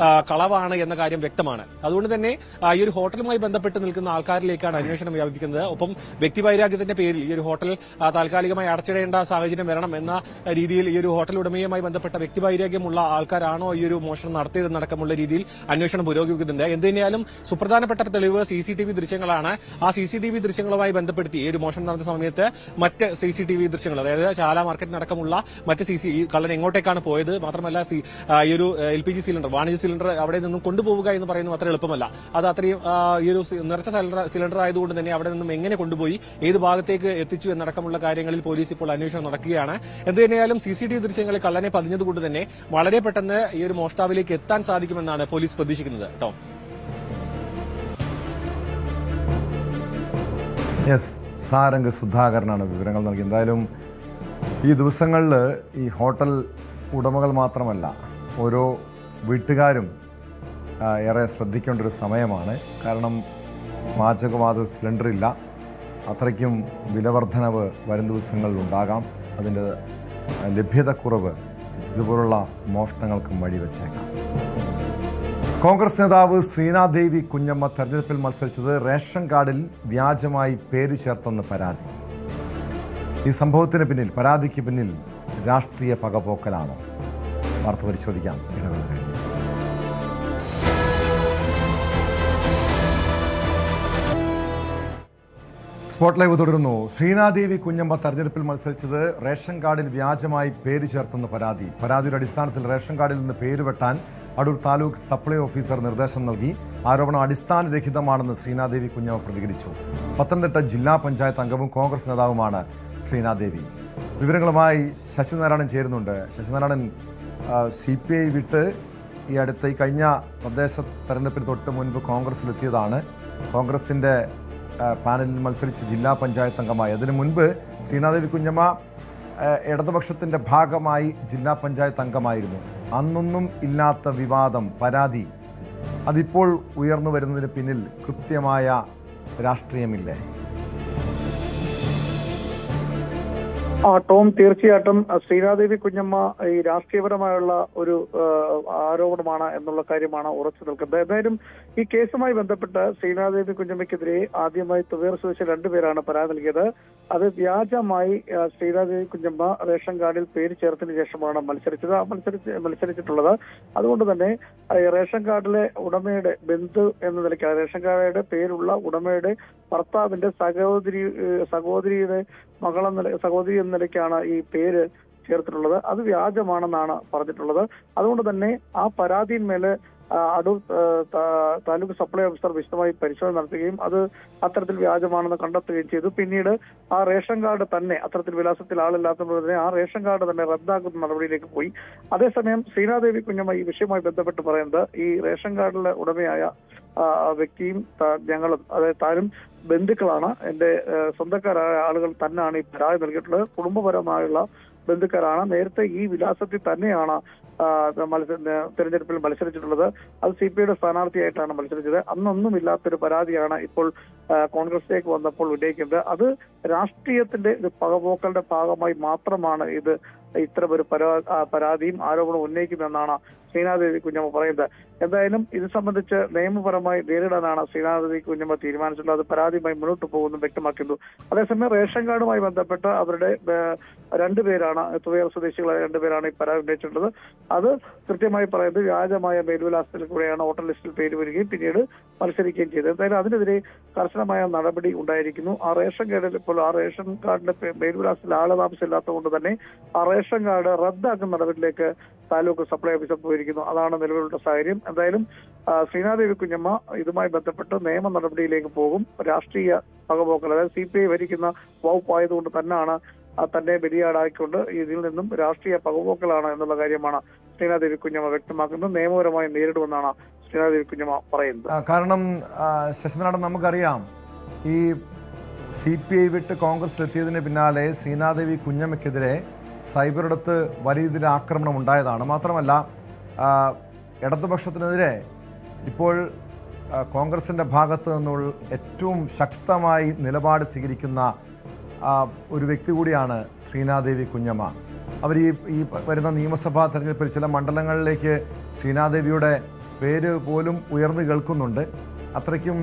കളവാണ് എന്ന കാര്യം വ്യക്തമാണ്. അതുകൊണ്ട് തന്നെ ഈ ഒരു ഹോട്ടലുമായി ബന്ധപ്പെട്ട് നിൽക്കുന്ന ആൾക്കാരിലേക്കാണ് അന്വേഷണം വ്യാപിക്കുന്നത്. ഒപ്പം വ്യക്തിവൈരാഗ്യത്തിന്റെ പേരിൽ ഈ ഒരു ഹോട്ടൽ താൽക്കാലികമായി അടച്ചിടേണ്ട സാഹചര്യം വരണം എന്ന രീതിയിൽ ഈ ഒരു ഹോട്ടൽ ഉടമയുമായി ബന്ധപ്പെട്ട വ്യക്തിവൈരാഗ്യമുള്ള ആൾക്കാരാണോ ഈ ഒരു മോഷണം നടത്തിയതെന്നടക്കമുള്ള രീതിയിൽ അന്വേഷണം പുരോഗമിക്കുന്നുണ്ട്. എന്തുതന്നെയാലും സുപ്രധാനപ്പെട്ട തെളിവ് CCTV ദൃശ്യങ്ങളാണ്. ആ CCTV ദൃശ്യങ്ങളുമായി ബന്ധപ്പെടുത്തി ഈ ഒരു മോഷണം നടന്ന സമയത്ത് മറ്റ് CCTV ദൃശ്യങ്ങൾ, അതായത് ചാല മാർക്കറ്റിനടക്കമുള്ള മറ്റ് കള്ളൻ എങ്ങോട്ടേക്കാണ് പോയത്, മാത്രമല്ല ഈ ഒരു LPG സിലിണ്ടർ, വാണിജ്യ സിലിണ്ടർ അവിടെ നിന്നും കൊണ്ടുപോവുക എന്ന് പറയുന്നത് അത്ര എളുപ്പമല്ല. അത് അത്രയും ഈ ഒരു നിറച്ച സിലിണ്ടർ ആയതുകൊണ്ട് തന്നെ അവിടെ നിന്നും എങ്ങനെ കൊണ്ടുപോയി, ഏത് ഭാഗത്തേക്ക് എത്തിച്ചു എന്നടക്കമുള്ള കാര്യങ്ങളിൽ പോലീസ് ഇപ്പോൾ അന്വേഷണം നടക്കുകയാണ്. എന്തുതന്നെയാലും CCTV ദൃശ്യങ്ങളിൽ കള്ളനെ പതിഞ്ഞതുകൊണ്ട് തന്നെ വളരെ പെട്ടെന്ന് ഈ ഒരു മോഷ്ടാവിലേക്ക് എത്താൻ സാധിക്കുമെന്നാണ് പോലീസ് പ്രതീക്ഷിക്കുന്നത്. ടോം. സാരംഗ് സുധാകരനാണ് വിവരങ്ങൾ നൽകി. എന്തായാലും ഈ ദിവസങ്ങളിൽ ഈ ഹോട്ടൽ ഉടമകൾ മാത്രമല്ല, ഓരോ വീട്ടുകാരും ഏറെ ശ്രദ്ധിക്കേണ്ട ഒരു സമയമാണ്. കാരണം പാചകവാത സിലിണ്ടർ ഇല്ല, അത്രയ്ക്കും വിലവർദ്ധനവ് വരും ദിവസങ്ങളിൽ ഉണ്ടാകാം. അതിൻ്റെ ലഭ്യതക്കുറവ് ഇതുപോലുള്ള മോഷണങ്ങൾക്കും വഴിവെച്ചേക്കാം. കോൺഗ്രസ് നേതാവ് ശ്രീനാദേവി കുഞ്ഞമ്മ തെരഞ്ഞെടുപ്പിൽ മത്സരിച്ചത് റേഷൻ കാർഡിൽ വ്യാജമായി പേര് ചേർത്തെന്ന് പരാതി. ഈ സംഭവത്തിന് പിന്നിൽ, പരാതിക്ക് പിന്നിൽ രാഷ്ട്രീയ പകപോക്കലാണോ? വാർത്ത പരിശോധിക്കാം. ഇടവേള കഴിഞ്ഞു. സ്പോട്ട് ലൈവ് തുടരുന്നു. ശ്രീനാദേവി കുഞ്ഞമ്മ തെരഞ്ഞെടുപ്പിൽ മത്സരിച്ചത് റേഷൻ കാർഡിൽ വ്യാജമായി പേര് ചേർത്തെന്ന് പരാതി. പരാതിയുടെ അടിസ്ഥാനത്തിൽ റേഷൻ കാർഡിൽ നിന്ന് പേര് വെട്ടാൻ അടൂർ താലൂക്ക് സപ്ലൈ ഓഫീസർ നിർദ്ദേശം നൽകി. ആരോപണം അടിസ്ഥാനരഹിതമാണെന്ന് ശ്രീനാദേവി കുഞ്ഞമ്മ പ്രതികരിച്ചു. പത്തനംതിട്ട ജില്ലാ പഞ്ചായത്ത് അംഗവും കോൺഗ്രസ് നേതാവുമാണ് ശ്രീനാദേവി. വിവരങ്ങളുമായി ശശിനാരായണൻ ചേരുന്നുണ്ട്. ശശിനാരായണൻ, CPI വിട്ട് ഈ കഴിഞ്ഞ തദ്ദേശ തെരഞ്ഞെടുപ്പിന് തൊട്ട് മുൻപ് കോൺഗ്രസിലെത്തിയതാണ്. കോൺഗ്രസിൻ്റെ പാനലിൽ മത്സരിച്ച് ജില്ലാ പഞ്ചായത്ത് അംഗമായി. അതിനു മുൻപ് ശ്രീനാദേവി കുഞ്ഞമ്മ ഇടതുപക്ഷത്തിൻ്റെ ഭാഗമായി ജില്ലാ പഞ്ചായത്ത് അംഗമായിരുന്നു. അന്നൊന്നും ഇല്ലാത്ത വിവാദം, പരാതി അതിപ്പോൾ ഉയർന്നു വരുന്നതിന് പിന്നിൽ കൃത്യമായ രാഷ്ട്രീയമില്ലേ? ടോം, തീർച്ചയായിട്ടും ശ്രീനാദേവി കുഞ്ഞമ്മ ഈ രാഷ്ട്രീയപരമായുള്ള ഒരു ആരോപണമാണ് എന്നുള്ള കാര്യമാണ് ഉറച്ചു നിൽക്കുന്നത്. എന്തായാലും ഈ കേസുമായി ബന്ധപ്പെട്ട് ശ്രീനാദേവി കുഞ്ഞമ്മയ്ക്കെതിരെ ആദ്യമായി തുവേർ സ്വദേശി 2 പേരാണ് പരാതി നൽകിയത്. അത് വ്യാജമായി ശ്രീനാദേവി കുഞ്ഞമ്മ റേഷൻ കാർഡിൽ പേര് ചേർത്തതിന് ശേഷമാണ് മത്സരിച്ചിട്ടുള്ളത്. അതുകൊണ്ട് തന്നെ റേഷൻ കാർഡിലെ ഉടമയുടെ ബന്ധു എന്ന നിലയ്ക്ക്, റേഷൻ കാർഡിന്റെ പേരുള്ള ഉടമയുടെ ഭർത്താവിന്റെ സഹോദരിയുടെ സഹോദരി എന്ന നിലയ്ക്കാണ് ഈ പേര് ചേർത്തിട്ടുള്ളത്. അത് വ്യാജമാണെന്നാണ് പറഞ്ഞിട്ടുള്ളത്. അതുകൊണ്ട് തന്നെ ആ പരാതിയിന്മേല് അടൂർ താലൂക്ക് സപ്ലൈ ഓഫീസർ വിശദമായി പരിശോധന നടത്തുകയും അത് അത്തരത്തിൽ വ്യാജമാണെന്ന് കണ്ടെത്തുകയും ചെയ്തു. പിന്നീട് ആ റേഷൻ കാർഡ് തന്നെ, അത്തരത്തിൽ വിലാസത്തിൽ ആളില്ലാത്തപ്പോൾ തന്നെ ആ റേഷൻ കാർഡ് തന്നെ റദ്ദാക്കുന്ന നടപടിയിലേക്ക് പോയി. അതേസമയം ശ്രീനാദേവി കുഞ്ഞമ്മ ഈ വിഷയവുമായി ബന്ധപ്പെട്ട് പറയുന്നത്, ഈ റേഷൻ കാർഡിലെ ഉടമയായ വ്യക്തിയും ഞങ്ങളും, അതായത് താനും ബന്ധുക്കളാണ്. എന്റെ സ്വന്തക്കാരായ ആളുകൾ തന്നെയാണ് ഈ പരാതി നൽകിയിട്ടുള്ളത്. കുടുംബപരമായുള്ള ബന്ധുക്കാരാണ്. നേരത്തെ ഈ വിലാസത്തിൽ തന്നെയാണ് തെരഞ്ഞെടുപ്പിൽ മത്സരിച്ചിട്ടുള്ളത്. അത് CPIയുടെ സ്ഥാനാർത്ഥിയായിട്ടാണ് മത്സരിച്ചത്. അന്നൊന്നും ഇല്ലാത്തൊരു പരാതിയാണ് ഇപ്പോൾ കോൺഗ്രസിലേക്ക് വന്നപ്പോൾ ഉന്നയിക്കുന്നത്. അത് രാഷ്ട്രീയത്തിന്റെ ഒരു പകപോക്കലിന്റെ ഭാഗമായി മാത്രമാണ് ഇത് ഇത്തരമൊരു പരാതിയും ആരോപണവും ഉന്നയിക്കുന്നതെന്നാണ് ശ്രീനാദേവി കുഞ്ഞമ്മ പറയുന്നത്. എന്തായാലും ഇത് സംബന്ധിച്ച് നിയമപരമായി നേരിടാനാണ് ശ്രീനാദേവി കുഞ്ഞമ്മ തീരുമാനിച്ചിട്ടുള്ളത്. അത് പരാതിയുമായി മുന്നോട്ട് പോകുന്നു വ്യക്തമാക്കുന്നു. അതേസമയം റേഷൻ കാർഡുമായി ബന്ധപ്പെട്ട് അവരുടെ 2 പേരാണ്, തുവേർ സ്വദേശികളായ 2 പേരാണ് ഈ പരാതി ഉന്നയിച്ചിട്ടുള്ളത്. അത് കൃത്യമായി പറയുന്നത് വ്യാജമായ മേൽവിലാസത്തിൽ കൂടെയാണ് വോട്ടർ ലിസ്റ്റിൽ പേര് വരികയും പിന്നീട് മത്സരിക്കുകയും ചെയ്തത്. എന്തായാലും അതിനെതിരെ കർശനമായ നടപടി ഉണ്ടായിരിക്കുന്നു. ആ റേഷൻ കാർഡിൽ ഇപ്പോൾ ആ റേഷൻ കാർഡിന്റെ മേൽവിലാസത്തിൽ ആളതാമസമില്ലാത്തതുകൊണ്ട് തന്നെ ആ റേഷൻ കാർഡ് റദ്ദാക്കുന്ന നടപടിയിലേക്ക് താലൂക്ക് സപ്ലൈ ഓഫീസർ പോയിരിക്കുന്നു. അതാണ് നിലവിലുള്ള സാഹചര്യം. എന്തായാലും ശ്രീനാദേവി കുഞ്ഞമ്മ ഇതുമായി ബന്ധപ്പെട്ട് നിയമ നടപടിയിലേക്ക് പോകും. രാഷ്ട്രീയ പകപോക്കൽ, അതായത് CPI ഭരിക്കുന്ന വകുപ്പായതുകൊണ്ട് തന്നെയാണ് തന്നെ ബലിയാടാക്കിക്കൊണ്ട് ഇതിൽ നിന്നും രാഷ്ട്രീയ പകപോക്കലാണ് എന്നുള്ള കാര്യമാണ് ശ്രീനാദേവി കുഞ്ഞമ്മ വ്യക്തമാക്കുന്നത്. നിയമപരമായി നേരിടുമെന്നാണ് ശ്രീനാദേവി കുഞ്ഞമ്മ പറയുന്നത്. കാരണം ശശിനാടൻ, നമുക്കറിയാം ഈ CPI വിട്ട് കോൺഗ്രസിലെത്തിയതിന് പിന്നാലെ ശ്രീനാദേവി കുഞ്ഞമ്മയ്ക്കെതിരെ സൈബറിടത്ത് വലിയ രീതിയിൽ ആക്രമണം ഉണ്ടായതാണ്. മാത്രമല്ല ഇടതുപക്ഷത്തിനെതിരെ ഇപ്പോൾ കോൺഗ്രസിൻ്റെ ഭാഗത്തു നിന്നുള്ള ഏറ്റവും ശക്തമായി നിലപാട് സ്വീകരിക്കുന്ന ഒരു വ്യക്തി കൂടിയാണ് ശ്രീനാദേവി കുഞ്ഞമ്മ. അവർ ഈ വരുന്ന നിയമസഭാ തെരഞ്ഞെടുപ്പിൽ ചില മണ്ഡലങ്ങളിലേക്ക് ശ്രീനാദേവിയുടെ പേര് പോലും ഉയർന്നു കേൾക്കുന്നുണ്ട്. അത്രയ്ക്കും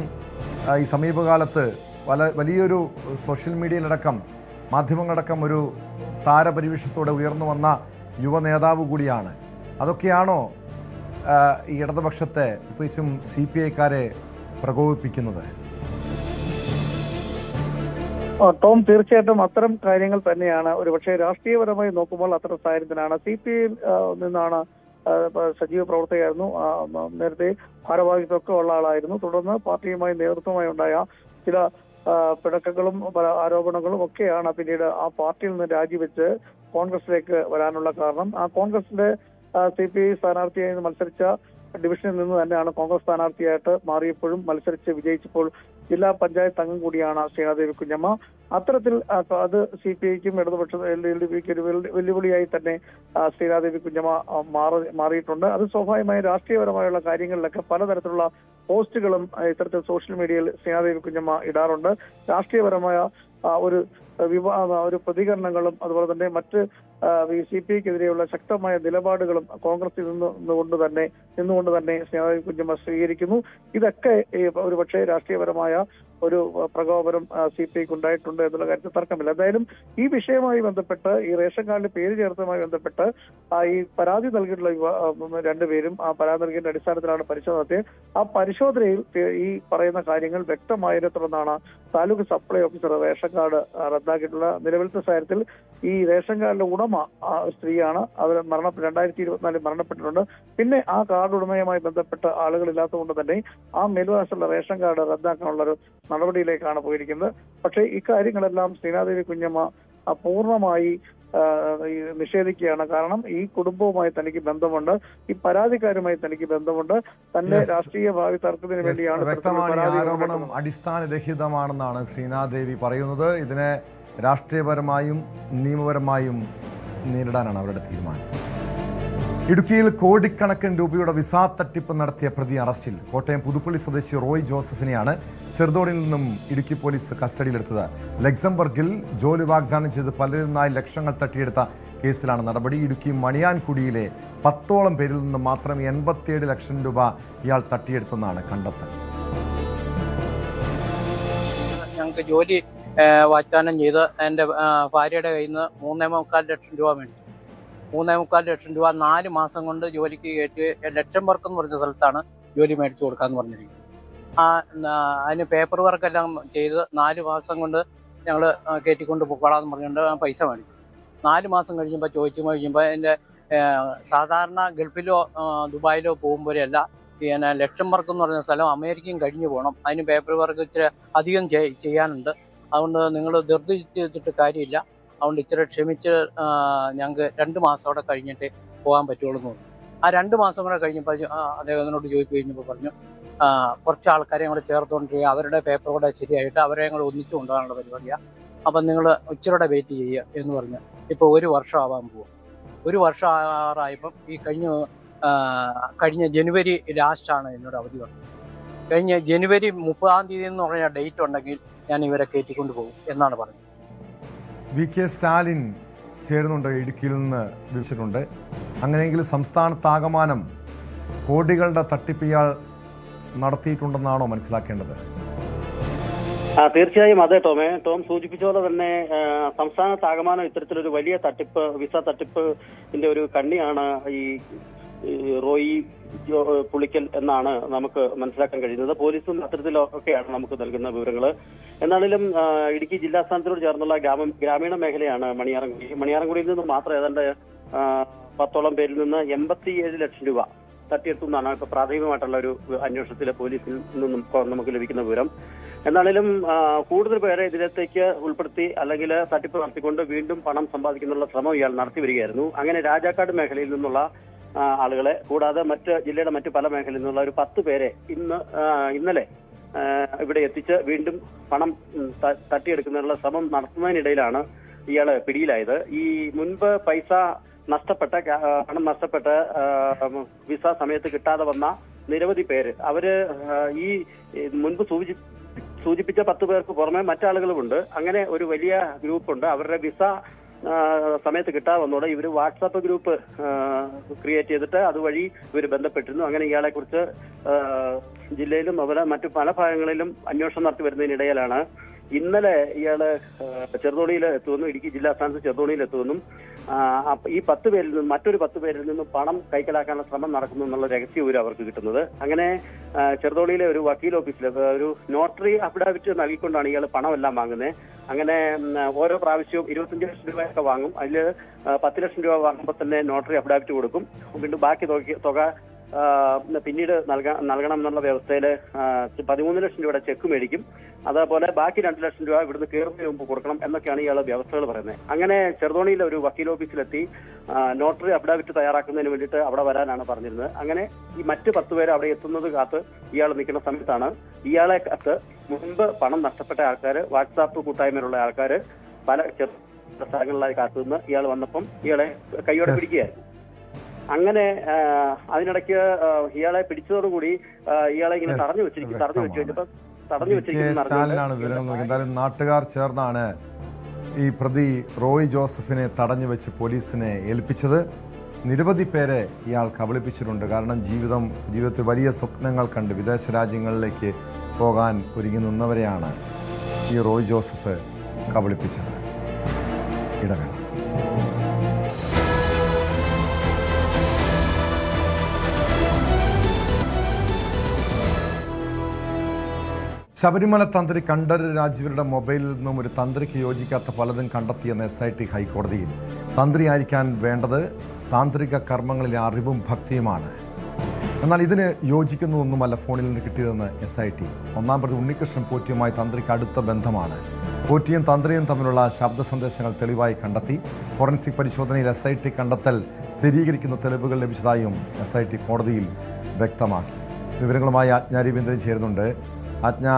ഈ സമീപകാലത്ത് വലിയൊരു സോഷ്യൽ മീഡിയയിലടക്കം മാധ്യമങ്ങളടക്കം ഒരു താരപരിവേഷത്തോടെ ഉയർന്നു വന്ന യുവ നേതാവ് കൂടിയാണ്. അതൊക്കെയാണോ ഈ ഇടതുപക്ഷത്തെ, പ്രത്യേകിച്ചും CPIക്കാരെ പ്രകോപിപ്പിക്കുന്നത്? ടോം, തീർച്ചയായിട്ടും അത്തരം കാര്യങ്ങൾ തന്നെയാണ്. ഒരുപക്ഷെ രാഷ്ട്രീയപരമായി നോക്കുമ്പോൾ അത്തരം സാഹചര്യത്തിനാണ്. CPIയിൽ നിന്നാണ് സജീവ പ്രവർത്തകയായിരുന്നു. നേരത്തെ ഭാരവാഹിത്വമൊക്കെ ഉള്ള ആളായിരുന്നു. തുടർന്ന് പാർട്ടിയുമായി നേതൃത്വമായി ഉണ്ടായ ചില പിണക്കങ്ങളും ആരോപണങ്ങളും ഒക്കെയാണ് പിന്നീട് ആ പാർട്ടിയിൽ നിന്ന് രാജിവെച്ച് കോൺഗ്രസിലേക്ക് വരാനുള്ള കാരണം. ആ കോൺഗ്രസിന്റെ CPI സ്ഥാനാർത്ഥിയായി മത്സരിച്ച ഡിവിഷനിൽ നിന്ന് തന്നെയാണ് കോൺഗ്രസ് സ്ഥാനാർത്ഥിയായിട്ട് മാറിയപ്പോഴും മത്സരിച്ച് വിജയിച്ചപ്പോൾ ജില്ലാ പഞ്ചായത്ത് അംഗം കൂടിയാണ് ശ്രീനാദേവി കുഞ്ഞമ്മ. അത്തരത്തിൽ അത് CPIക്കും ഇടതുപക്ഷ LDPക്ക് ഒരു വെല്ലുവിളിയായി തന്നെ ശ്രീനാദേവി കുഞ്ഞമ്മ മാറിയിട്ടുണ്ട്. അത് സ്വാഭാവികമായി രാഷ്ട്രീയപരമായുള്ള കാര്യങ്ങളിലൊക്കെ പലതരത്തിലുള്ള പോസ്റ്റുകളും ഇത്തരത്തിൽ സോഷ്യൽ മീഡിയയിൽ ശ്രീനാദേവി കുഞ്ഞമ്മ ഇടാറുണ്ട്. രാഷ്ട്രീയപരമായ ഒരു പ്രതികരണങ്ങളും അതുപോലെ തന്നെ മറ്റ് CPIക്കെതിരെയുള്ള ശക്തമായ നിലപാടുകളും കോൺഗ്രസിൽ നിന്നുകൊണ്ട് തന്നെ ശ്രീനാദേവി കുഞ്ഞമ്മ സ്വീകരിക്കുന്നു. ഇതൊക്കെ ഒരുപക്ഷെ രാഷ്ട്രീയപരമായ ഒരു പ്രകോപനം CPIക്ക് ഉണ്ടായിട്ടുണ്ട് എന്നുള്ള കാര്യത്തിൽ തർക്കമില്ല. എന്തായാലും ഈ വിഷയവുമായി ബന്ധപ്പെട്ട്, ഈ റേഷൻ കാർഡിൽ പേര് ചേർത്തതുമായി ബന്ധപ്പെട്ട് ഈ പരാതി നൽകിയിട്ടുള്ള 2 പേരും ആ പരാതി നൽകിയതിന്റെ അടിസ്ഥാനത്തിലാണ് പരിശോധന നടത്തിയത്. ആ പരിശോധനയിൽ ഈ പറയുന്ന കാര്യങ്ങൾ വ്യക്തമായതിനെ തുടർന്നാണ് taluk supply officer ration card റദ്ദാക്കിയിട്ടുള്ള. നിലവിലത്തെ സാഹചര്യത്തിൽ ഈ റേഷൻ കാർഡിലെ ഉടമ സ്ത്രീയാണ്. അവർ 2024 മരണപ്പെട്ടിട്ടുണ്ട്. പിന്നെ ആ കാർഡ് ഉടമയുമായി ബന്ധപ്പെട്ട ആളുകളില്ലാത്തതുകൊണ്ട് തന്നെ ആ മേൽവിലാസമുള്ള റേഷൻ കാർഡ് റദ്ദാക്കാനുള്ള ഒരു നടപടിയിലേക്കാണ് പോയിരിക്കുന്നത്. പക്ഷേ ഇക്കാര്യങ്ങളെല്ലാം ശ്രീനാദേവി കുഞ്ഞമ്മ പൂർണ്ണമായി നിഷേധിക്കുകയാണ്. കാരണം ഈ കുടുംബവുമായി തനിക്ക് ബന്ധമുണ്ട്, ഈ പരാതിക്കാരുമായി തനിക്ക് ബന്ധമുണ്ട്, തന്റെ രാഷ്ട്രീയ ഭാവി തർക്കത്തിന് വേണ്ടിയാണ്. വ്യക്തമാണ്, ഈ ആരോപണം അടിസ്ഥാനരഹിതമാണെന്നാണ് ശ്രീനാദേവി പറയുന്നത്. ഇതിനെ രാഷ്ട്രീയപരമായും നിയമപരമായും നേരിടാനാണ് അവരുടെ തീരുമാനം. ഇടുക്കിയിൽ കോടിക്കണക്കിന് രൂപയുടെ വിസ തട്ടിപ്പ് നടത്തിയ പ്രതി അറസ്റ്റിൽ. കോട്ടയം പുതുപ്പള്ളി സ്വദേശി റോയ് ജോസഫിനെയാണ് ചെറുതോണിയിൽ നിന്നും ഇടുക്കി പോലീസ് കസ്റ്റഡിയിലെടുത്തത്. ലക്സംബർഗിൽ ജോലി വാഗ്ദാനം ചെയ്ത് പലരിൽ നിന്നായി ലക്ഷങ്ങൾ തട്ടിയെടുത്ത കേസിലാണ് നടപടി. ഇടുക്കി മണിയാൻകുടിയിലെ 10ഓളം പേരിൽ നിന്ന് മാത്രം 87 ലക്ഷം രൂപ ഇയാൾ തട്ടിയെടുത്തെന്നാണ് കണ്ടെത്തൽ. ഞങ്ങൾക്ക് ജോലി വാഗ്ദാനം ചെയ്ത് എൻ്റെ ഭാര്യയുടെ കയ്യിൽ നിന്ന് 3.25 ലക്ഷം രൂപ മേടിച്ചു. 3.25 ലക്ഷം രൂപ 4 മാസം കൊണ്ട് ജോലിക്ക് കയറ്റി ലക്ഷംബർഗ് എന്ന് പറഞ്ഞ സ്ഥലത്താണ് ജോലി മേടിച്ചു കൊടുക്കാന്ന് പറഞ്ഞിരിക്കുന്നത്. അതിന് പേപ്പർ വർക്കെല്ലാം ചെയ്ത് 4 മാസം കൊണ്ട് ഞങ്ങൾ കയറ്റിക്കൊണ്ട് പോകാമെന്ന് പറഞ്ഞുകൊണ്ട് പൈസ മേടിച്ചു. 4 മാസം ചോദിക്കുമ്പോൾ എൻ്റെ സാധാരണ ഗൾഫിലോ ദുബായിലോ പോകുമ്പോഴല്ല, പിന്നെ ലക്ഷംബർഗ് എന്ന് പറഞ്ഞ സ്ഥലം അമേരിക്കയും കഴിഞ്ഞു പോകണം. അതിന് പേപ്പർ വർക്ക് ഇച്ചിരി അധികം ചെയ്യാനുണ്ട്. അതുകൊണ്ട് നിങ്ങൾ ധൃതി വെച്ചിട്ട് കാര്യമില്ല. അതുകൊണ്ട് ഇച്ചിരി ക്ഷമിച്ച് ഞങ്ങൾക്ക് 2 മാസം അവിടെ കഴിഞ്ഞിട്ട് പോകാൻ പറ്റുള്ളൂ എന്ന് പറഞ്ഞു. ആ 2 മാസം കൂടെ കഴിഞ്ഞപ്പോൾ അദ്ദേഹത്തിനോട് ചോദിച്ചു കഴിഞ്ഞപ്പോൾ പറഞ്ഞു, കുറച്ച് ആൾക്കാരെ കൂടെ ചേർത്തുകൊണ്ടിരിക്കുക, അവരുടെ പേപ്പർ കൂടെ ശരിയായിട്ട് അവരെ കൂടെ ഒന്നിച്ചു കൊണ്ടുപോകാനുള്ള പരിപാടിയാണ്. അപ്പം നിങ്ങൾ ഇച്ചിരൂടെ വെയിറ്റ് ചെയ്യുക എന്ന് പറഞ്ഞു. ഇപ്പോൾ 1 വർഷം ആവാൻ പോകും. 1 വർഷം ആറായപ്പം ഈ കഴിഞ്ഞ ജനുവരി ലാസ്റ്റാണ് എന്നോട് അവധി പറഞ്ഞത്. കഴിഞ്ഞ ജനുവരി 30-ാം തീയതി എന്ന് പറഞ്ഞ ഡേറ്റ് ഉണ്ടെങ്കിൽ ഞാൻ ഇവരെ കയറ്റിക്കൊണ്ട് പോകും എന്നാണ് പറഞ്ഞത്. VK സ്റ്റാലിൻ ചേരുന്നുണ്ട്, ഇടുക്കിയിൽ നിന്ന് വിളിച്ചിട്ടുണ്ട്. അങ്ങനെയെങ്കിൽ സംസ്ഥാനത്താകമാനം കോടികളുടെ തട്ടിപ്പ് ഇയാൾ നടത്തിയിട്ടുണ്ടെന്നാണോ മനസ്സിലാക്കേണ്ടത്? തീർച്ചയായും അതെ ടോം സൂചിപ്പിച്ച പോലെ തന്നെ സംസ്ഥാനത്താകമാനം ഇത്തരത്തിലൊരു വലിയ തട്ടിപ്പ്, വിസ തട്ടിപ്പിന്റെ ഒരു കണ്ണിയാണ് ഈ റോയി പുളിക്കൽ എന്നാണ് നമുക്ക് മനസ്സിലാക്കാൻ കഴിയുന്നത്. പോലീസും അത്തരത്തിലൊക്കെയാണ് നമുക്ക് നൽകുന്ന വിവരങ്ങൾ. എന്നാലും ഇടുക്കി ജില്ലാ സ്ഥാനത്തോട് ചേർന്നുള്ള ഗ്രാമീണ മേഖലയാണ് മണിയാറൻകുടി. മണിയാറൻകുടിയിൽ നിന്ന് മാത്രം ഏതാണ്ട് 10ഓളം പേരിൽ നിന്ന് 87 ലക്ഷം രൂപ തട്ടിയെടുത്തു എന്നാണ് ഇപ്പൊ പ്രാഥമികമായിട്ടുള്ള ഒരു അന്വേഷണത്തിലെ പോലീസിൽ നിന്നും നമുക്ക് ലഭിക്കുന്ന വിവരം. എന്നാലും കൂടുതൽ പേരെ ഇതിലേക്ക് ഉൾപ്പെടുത്തി അല്ലെങ്കിൽ തട്ടിപ്പ് നടത്തിക്കൊണ്ട് വീണ്ടും പണം സമ്പാദിക്കാനുള്ള ശ്രമം ഇയാൾ നടത്തി വരികയായിരുന്നു. അങ്ങനെ രാജാക്കാട് മേഖലയിൽ നിന്നുള്ള ആളുകളെ കൂടാതെ ജില്ലയുടെ മറ്റ് പല മേഖലയിൽ നിന്നുള്ള ഒരു 10 പേരെ ഇന്നലെ ഇവിടെ എത്തിച്ച് വീണ്ടും പണം തട്ടിയെടുക്കുന്നതിനുള്ള ശ്രമം നടത്തുന്നതിനിടയിലാണ് ഇയാള് പിടിയിലായത്. ഈ മുൻപ് പണം നഷ്ടപ്പെട്ട വിസ സമയത്ത് കിട്ടാതെ വന്ന നിരവധി പേര്, അവര് ഈ മുൻപ് സൂചിപ്പിച്ച 10 പേർക്ക് പുറമെ മറ്റാളുകളുമുണ്ട്. അങ്ങനെ ഒരു വലിയ ഗ്രൂപ്പുണ്ട്. അവരുടെ വിസ സമയത്ത് കിട്ടാതെ വന്നോടെ ഇവർ വാട്സാപ്പ് ഗ്രൂപ്പ് ക്രിയേറ്റ് ചെയ്തിട്ട് അതുവഴി ഇവർ ബന്ധപ്പെട്ടിരുന്നു. അങ്ങനെ ഇയാളെ കുറിച്ച് ജില്ലയിലും അതുപോലെ മറ്റു പല ഭാഗങ്ങളിലും അന്വേഷണം നടത്തി വരുന്നതിനിടയിലാണ് ഇന്നലെ ഇയാള് ചെറുതോണിയിൽ എത്തുമെന്നും ഇടുക്കി ജില്ലാ സ്ഥാനത്ത് ചെറുതോണിയിൽ എത്തുമെന്നും ഈ 10 പേരിൽ നിന്നും മറ്റൊരു 10 പേരിൽ നിന്നും പണം കൈക്കലാക്കാനുള്ള ശ്രമം നടക്കുന്നു എന്നുള്ള രഹസ്യ വിവരം അവർക്ക് കിട്ടുന്നത്. അങ്ങനെ ചെറുതോണിയിലെ ഒരു വക്കീൽ ഓഫീസിൽ ഒരു നോട്ടറി അഫിഡാവിറ്റ് നൽകിക്കൊണ്ടാണ് ഇയാൾ പണമെല്ലാം വാങ്ങുന്നത്. അങ്ങനെ ഓരോ പ്രാവശ്യവും 25 ലക്ഷം രൂപയൊക്കെ വാങ്ങും. അതിൽ 10 ലക്ഷം രൂപ വാങ്ങുമ്പോൾ തന്നെ നോട്ടറി അഫിഡാവിറ്റ് കൊടുക്കും. വീണ്ടും ബാക്കി തുക പിന്നീട് നൽകണം എന്നുള്ള വ്യവസ്ഥയിൽ 13 ലക്ഷം രൂപയുടെ ചെക്ക് മേടിക്കും. അതേപോലെ ബാക്കി 2 ലക്ഷം രൂപ ഇവിടുന്ന് കയറുന്നതിന് മുമ്പ് കൊടുക്കണം എന്നൊക്കെയാണ് ഇയാളെ വ്യവസ്ഥകൾ പറയുന്നത്. അങ്ങനെ ചെറുതോണിയിലെ ഒരു വക്കീൽ ഓഫീസിലെത്തി നോട്ടറി അഫിഡാവിറ്റ് തയ്യാറാക്കുന്നതിന് വേണ്ടിയിട്ട് അവിടെ വരാനാണ് പറഞ്ഞിരുന്നത്. അങ്ങനെ ഈ മറ്റ് 10 പേര് അവിടെ എത്തുന്നത് കാത്ത് ഇയാൾ നിൽക്കുന്ന സമയത്താണ് ഇയാളെ കാത്ത് മുൻപ് പണം നഷ്ടപ്പെട്ട ആൾക്കാർ, വാട്സാപ്പ് കൂട്ടായ്മയിലുള്ള ആൾക്കാർ പല സ്ഥലങ്ങളിലായി കാത്തുനിന്ന് ഇയാൾ വന്നപ്പം ഇയാളെ കൈയോടെ പിടിക്കുകയായിരുന്നു. അങ്ങനെ അതിനിടയ്ക്ക് ഇയാളെ പിടിച്ചതോടുകൂടി ഇയാളെ ഇങ്ങനെ തടഞ്ഞു വെച്ചിരിക്കുന്നു. എന്തായാലും നാട്ടുകാർ ചേർന്നാണ് ഈ പ്രതി റോയ് ജോസഫിനെ തടഞ്ഞു വെച്ച് പോലീസിനെ ഏൽപ്പിച്ചത്. നിരവധി പേരെ ഇയാൾ കബളിപ്പിച്ചിട്ടുണ്ട്. കാരണം ജീവിതത്തിൽ വലിയ സ്വപ്നങ്ങൾ കണ്ട് വിദേശ രാജ്യങ്ങളിലേക്ക് പോകാൻ ഒരുങ്ങി നിന്നവരെയാണ് ഈ റോയ് ജോസഫ് കബളിപ്പിച്ചത്. ഇടവേള. ശബരിമല തന്ത്രി കണ്ഠരര് രാജീവരുടെ മൊബൈലിൽ നിന്നും ഒരു തന്ത്രിക്ക് യോജിക്കാത്ത പലതും കണ്ടെത്തിയെന്ന് SIT ഹൈക്കോടതിയിൽ. തന്ത്രിയായിരിക്കാൻ വേണ്ടത് താന്ത്രിക കർമ്മങ്ങളിലെ അറിവും ഭക്തിയുമാണ്. എന്നാൽ ഇതിന് യോജിക്കുന്നതൊന്നുമല്ല ഫോണിൽ നിന്ന് കിട്ടിയതെന്ന് SIT. 1-ാം പ്രതി ഉണ്ണികൃഷ്ണൻ പോറ്റിയുമായി തന്ത്രിക്ക് അടുത്ത ബന്ധമാണ്. പോറ്റിയും തന്ത്രിയും തമ്മിലുള്ള ശബ്ദ സന്ദേശങ്ങൾ തെളിവായി കണ്ടെത്തി. ഫോറൻസിക് പരിശോധനയിൽ SIT കണ്ടെത്തൽ സ്ഥിരീകരിക്കുന്ന തെളിവുകൾ ലഭിച്ചതായും SIT കോടതിയിൽ വ്യക്തമാക്കി. വിവരങ്ങളുമായി ആജ്ഞ രവീന്ദ്രൻ ചേരുന്നുണ്ട്. ആജ്ഞ,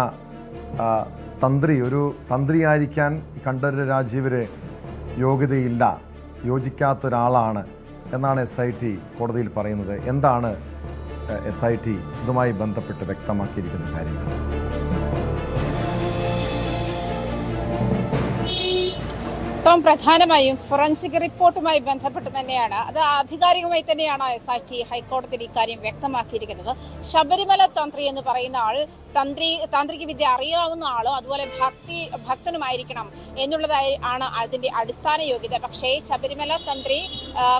ഒരു തന്ത്രിയായിരിക്കാൻ കണ്ഠരര് രാജീവര് യോഗ്യതയില്ല, യോജിക്കാത്തൊരാളാണ് എന്നാണ് SIT കോടതിയിൽ പറയുന്നത്. എന്താണ് SIT ഇതുമായി ബന്ധപ്പെട്ട് വ്യക്തമാക്കിയിരിക്കുന്ന കാര്യങ്ങൾ? ഇപ്പം പ്രധാനമായും ഫോറൻസിക് റിപ്പോർട്ടുമായി ബന്ധപ്പെട്ട് തന്നെയാണ്, അത് ആധികാരികമായി തന്നെയാണ് SIT ഹൈക്കോടതിയിൽ ഇക്കാര്യം വ്യക്തമാക്കിയിരിക്കുന്നത്. ശബരിമല തന്ത്രി എന്ന് പറയുന്ന ആൾ താന്ത്രിക വിദ്യ അറിയാവുന്ന ആളും അതുപോലെ ഭക്തനുമായിരിക്കണം എന്നുള്ളതായി ആണ് അതിന്റെ അടിസ്ഥാന യോഗ്യത. പക്ഷേ ശബരിമല തന്ത്രി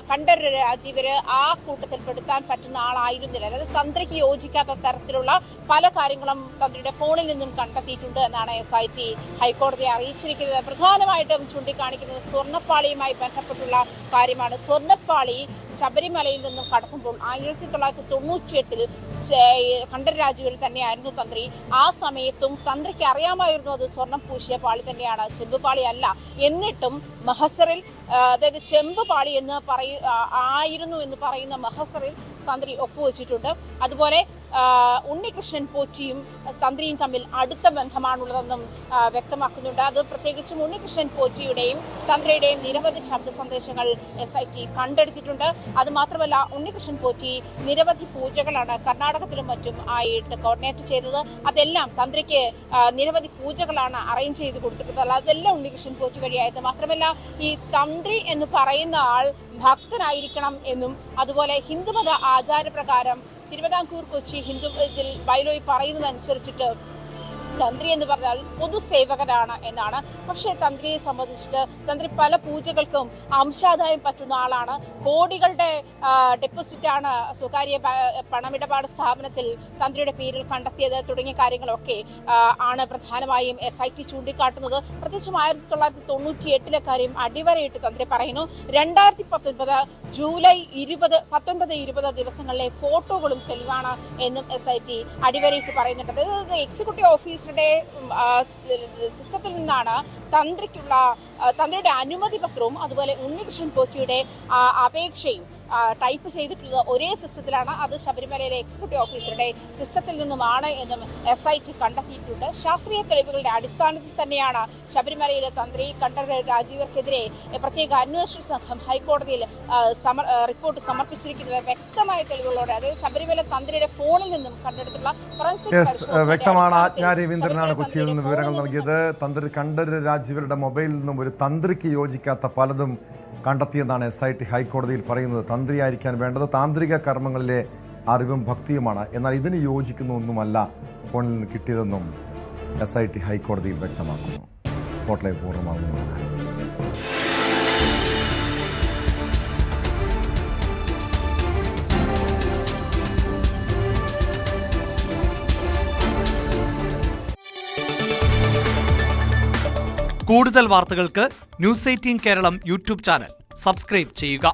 കണ്ഠരര് രാജീവര് ആ കൂട്ടത്തിൽ പെടുത്താൻ പറ്റുന്ന ആളായിരുന്നില്ല. അതായത് തന്ത്രിക്ക് യോജിക്കാത്ത തരത്തിലുള്ള പല കാര്യങ്ങളും തന്ത്രിയുടെ ഫോണിൽ നിന്നും കണ്ടെത്തിയിട്ടുണ്ട് എന്നാണ് SIT ഹൈക്കോടതിയെ അറിയിച്ചിരിക്കുന്നത്. പ്രധാനമായിട്ടും ചൂണ്ടിക്കാണിക്കുന്നത് സ്വർണ്ണപ്പാളിയുമായി ബന്ധപ്പെട്ടുള്ള കാര്യമാണ്. സ്വർണ്ണപ്പാളി ശബരിമലയിൽ നിന്നും കടത്തുമ്പോൾ 1998 കണ്ഠരര് രാജീവര് തന്നെയായിരുന്നു തന്ത്രി. ആ സമയത്തും തന്ത്രിക്ക് അറിയാമായിരുന്നു അത് സ്വർണം പൂശിയ പാളി തന്നെയാണ്, ചെമ്പ് പാളി അല്ല. എന്നിട്ടും മഹസറിൽ, അതായത് ചെമ്പ് പാളി എന്ന് ആയിരുന്നു എന്ന് പറയുന്ന മഹസറിൽ തന്ത്രി ഒപ്പുവെച്ചിട്ടുണ്ട്. അതുപോലെ ഉണ്ണികൃഷ്ണൻ പോറ്റിയും തന്ത്രിയും തമ്മിൽ അടുത്ത ബന്ധമാണുള്ളതെന്നും വ്യക്തമാക്കുന്നുണ്ട്. അത് പ്രത്യേകിച്ചും ഉണ്ണികൃഷ്ണൻ പോറ്റിയുടെയും തന്ത്രിയുടെയും നിരവധി ശബ്ദ സന്ദേശങ്ങൾ SIT കണ്ടെടുത്തിട്ടുണ്ട്. അതുമാത്രമല്ല, ഉണ്ണികൃഷ്ണൻ പോറ്റി നിരവധി പൂജകളാണ് കർണാടകത്തിലും മറ്റും ആയിട്ട് കോർഡിനേറ്റ് ചെയ്തത്. അതെല്ലാം തന്ത്രിക്ക് നിരവധി പൂജകളാണ് അറേഞ്ച് ചെയ്ത് കൊടുത്തിട്ടുള്ളത്. അതെല്ലാം ഉണ്ണികൃഷ്ണൻ പോറ്റി വഴിയായത്. മാത്രമല്ല, ഈ തന്ത്രി എന്ന് പറയുന്ന ആൾ ഭക്തനായിരിക്കണം എന്നും അതുപോലെ ഹിന്ദുമത ആചാരപ്രകാരം തിരുവിതാംകൂർ കൊച്ചി ഹിന്ദു ഇതിൽ ബൈലോയിൽ പറയുന്നതനുസരിച്ചിട്ട് തന്ത്രി എന്ന് പറഞ്ഞാൽ പൊതുസേവകനാണ് എന്നാണ്. പക്ഷേ തന്ത്രിയെ സംബന്ധിച്ചിട്ട് തന്ത്രി പല പൂജകൾക്കും അംശാദായം പറ്റുന്ന ആളാണ്. കോടികളുടെ ഡെപ്പോസിറ്റാണ് സ്വകാര്യ പണമിടപാട് സ്ഥാപനത്തിൽ തന്ത്രിയുടെ പേരിൽ കണ്ടെത്തിയത് തുടങ്ങിയ കാര്യങ്ങളൊക്കെ ആണ് പ്രധാനമായും SIT ചൂണ്ടിക്കാട്ടുന്നത്. പ്രത്യേകിച്ചും 1998 കാര്യം അടിവരയിട്ട് തന്ത്രി പറയുന്നു. 2019 ജൂലൈ 19-20 ദിവസങ്ങളിലെ ഫോട്ടോകളും തെളിവാണ് എന്നും SIT അടിവരയിട്ട് പറയുന്നുണ്ട്. അതായത് എക്സിക്യൂട്ടീവ് ഓഫീസറുടെ സിസ്റ്റത്തിൽ നിന്നാണ് തന്ത്രിയുടെ അനുമതി പത്രവും അതുപോലെ ഉണ്ണികൃഷ്ണൻ പോറ്റിയുടെ അപേക്ഷയും ടൈപ്പ് ചെയ്തിട്ടുള്ളത് ഒരേ സിസ്റ്റത്തിലാണ്. അത് ശബരിമലയിലെ എക്സിക്യൂട്ടീവ് ഓഫീസറുടെ സിസ്റ്റത്തിൽ നിന്നുമാണ് എന്നും SIT കണ്ടെത്തിയിട്ടുണ്ട്. ശാസ്ത്രീയ തെളിവുകളുടെ അടിസ്ഥാനത്തിൽ തന്നെയാണ് ശബരിമലയിലെ തന്ത്രി കണ്ഠരര് രാജീവർക്കെതിരെ പ്രത്യേക അന്വേഷണ സംഘം ഹൈക്കോടതിയിൽ റിപ്പോർട്ട് സമർപ്പിച്ചിരിക്കുന്നത്. വ്യക്തമായ തെളിവുകളോടെ, അതായത് ശബരിമല തന്ത്രിയുടെ ഫോണിൽ നിന്നും കണ്ടെടുത്തുള്ള ഫോറൻസിക് വ്യക്തമാണ്. ആജ്ഞ രവീന്ദ്രനാണ് കൊച്ചിയിൽ നിന്ന് വിവരങ്ങൾ നൽകിയത്. കണ്ഠരര് രാജീവരുടെ മൊബൈലിൽ നിന്നും ഒരു തന്ത്രിക്ക് യോജിക്കാത്ത പലതും കണ്ടെത്തിയെന്നാണ് SIT ഹൈക്കോടതിയിൽ പറയുന്നത്. തന്ത്രിയായിരിക്കാൻ വേണ്ടത് താന്ത്രിക കർമ്മങ്ങളിലെ അറിവും ഭക്തിയുമാണ്. എന്നാൽ ഇതിന് യോജിക്കുന്ന ഒന്നുമല്ല ഫോണിൽ നിന്ന് കിട്ടിയതെന്നും SIT ഹൈക്കോടതിയിൽ വ്യക്തമാക്കുന്നു. സ്പോട്ട്ലൈറ്റ് പൂർണ്ണമാകുന്നു. നമസ്കാരം. കൂടുതൽ വാർത്തകൾക്ക് News 18 Keralam YouTube channel subscribe ചെയ്യുക.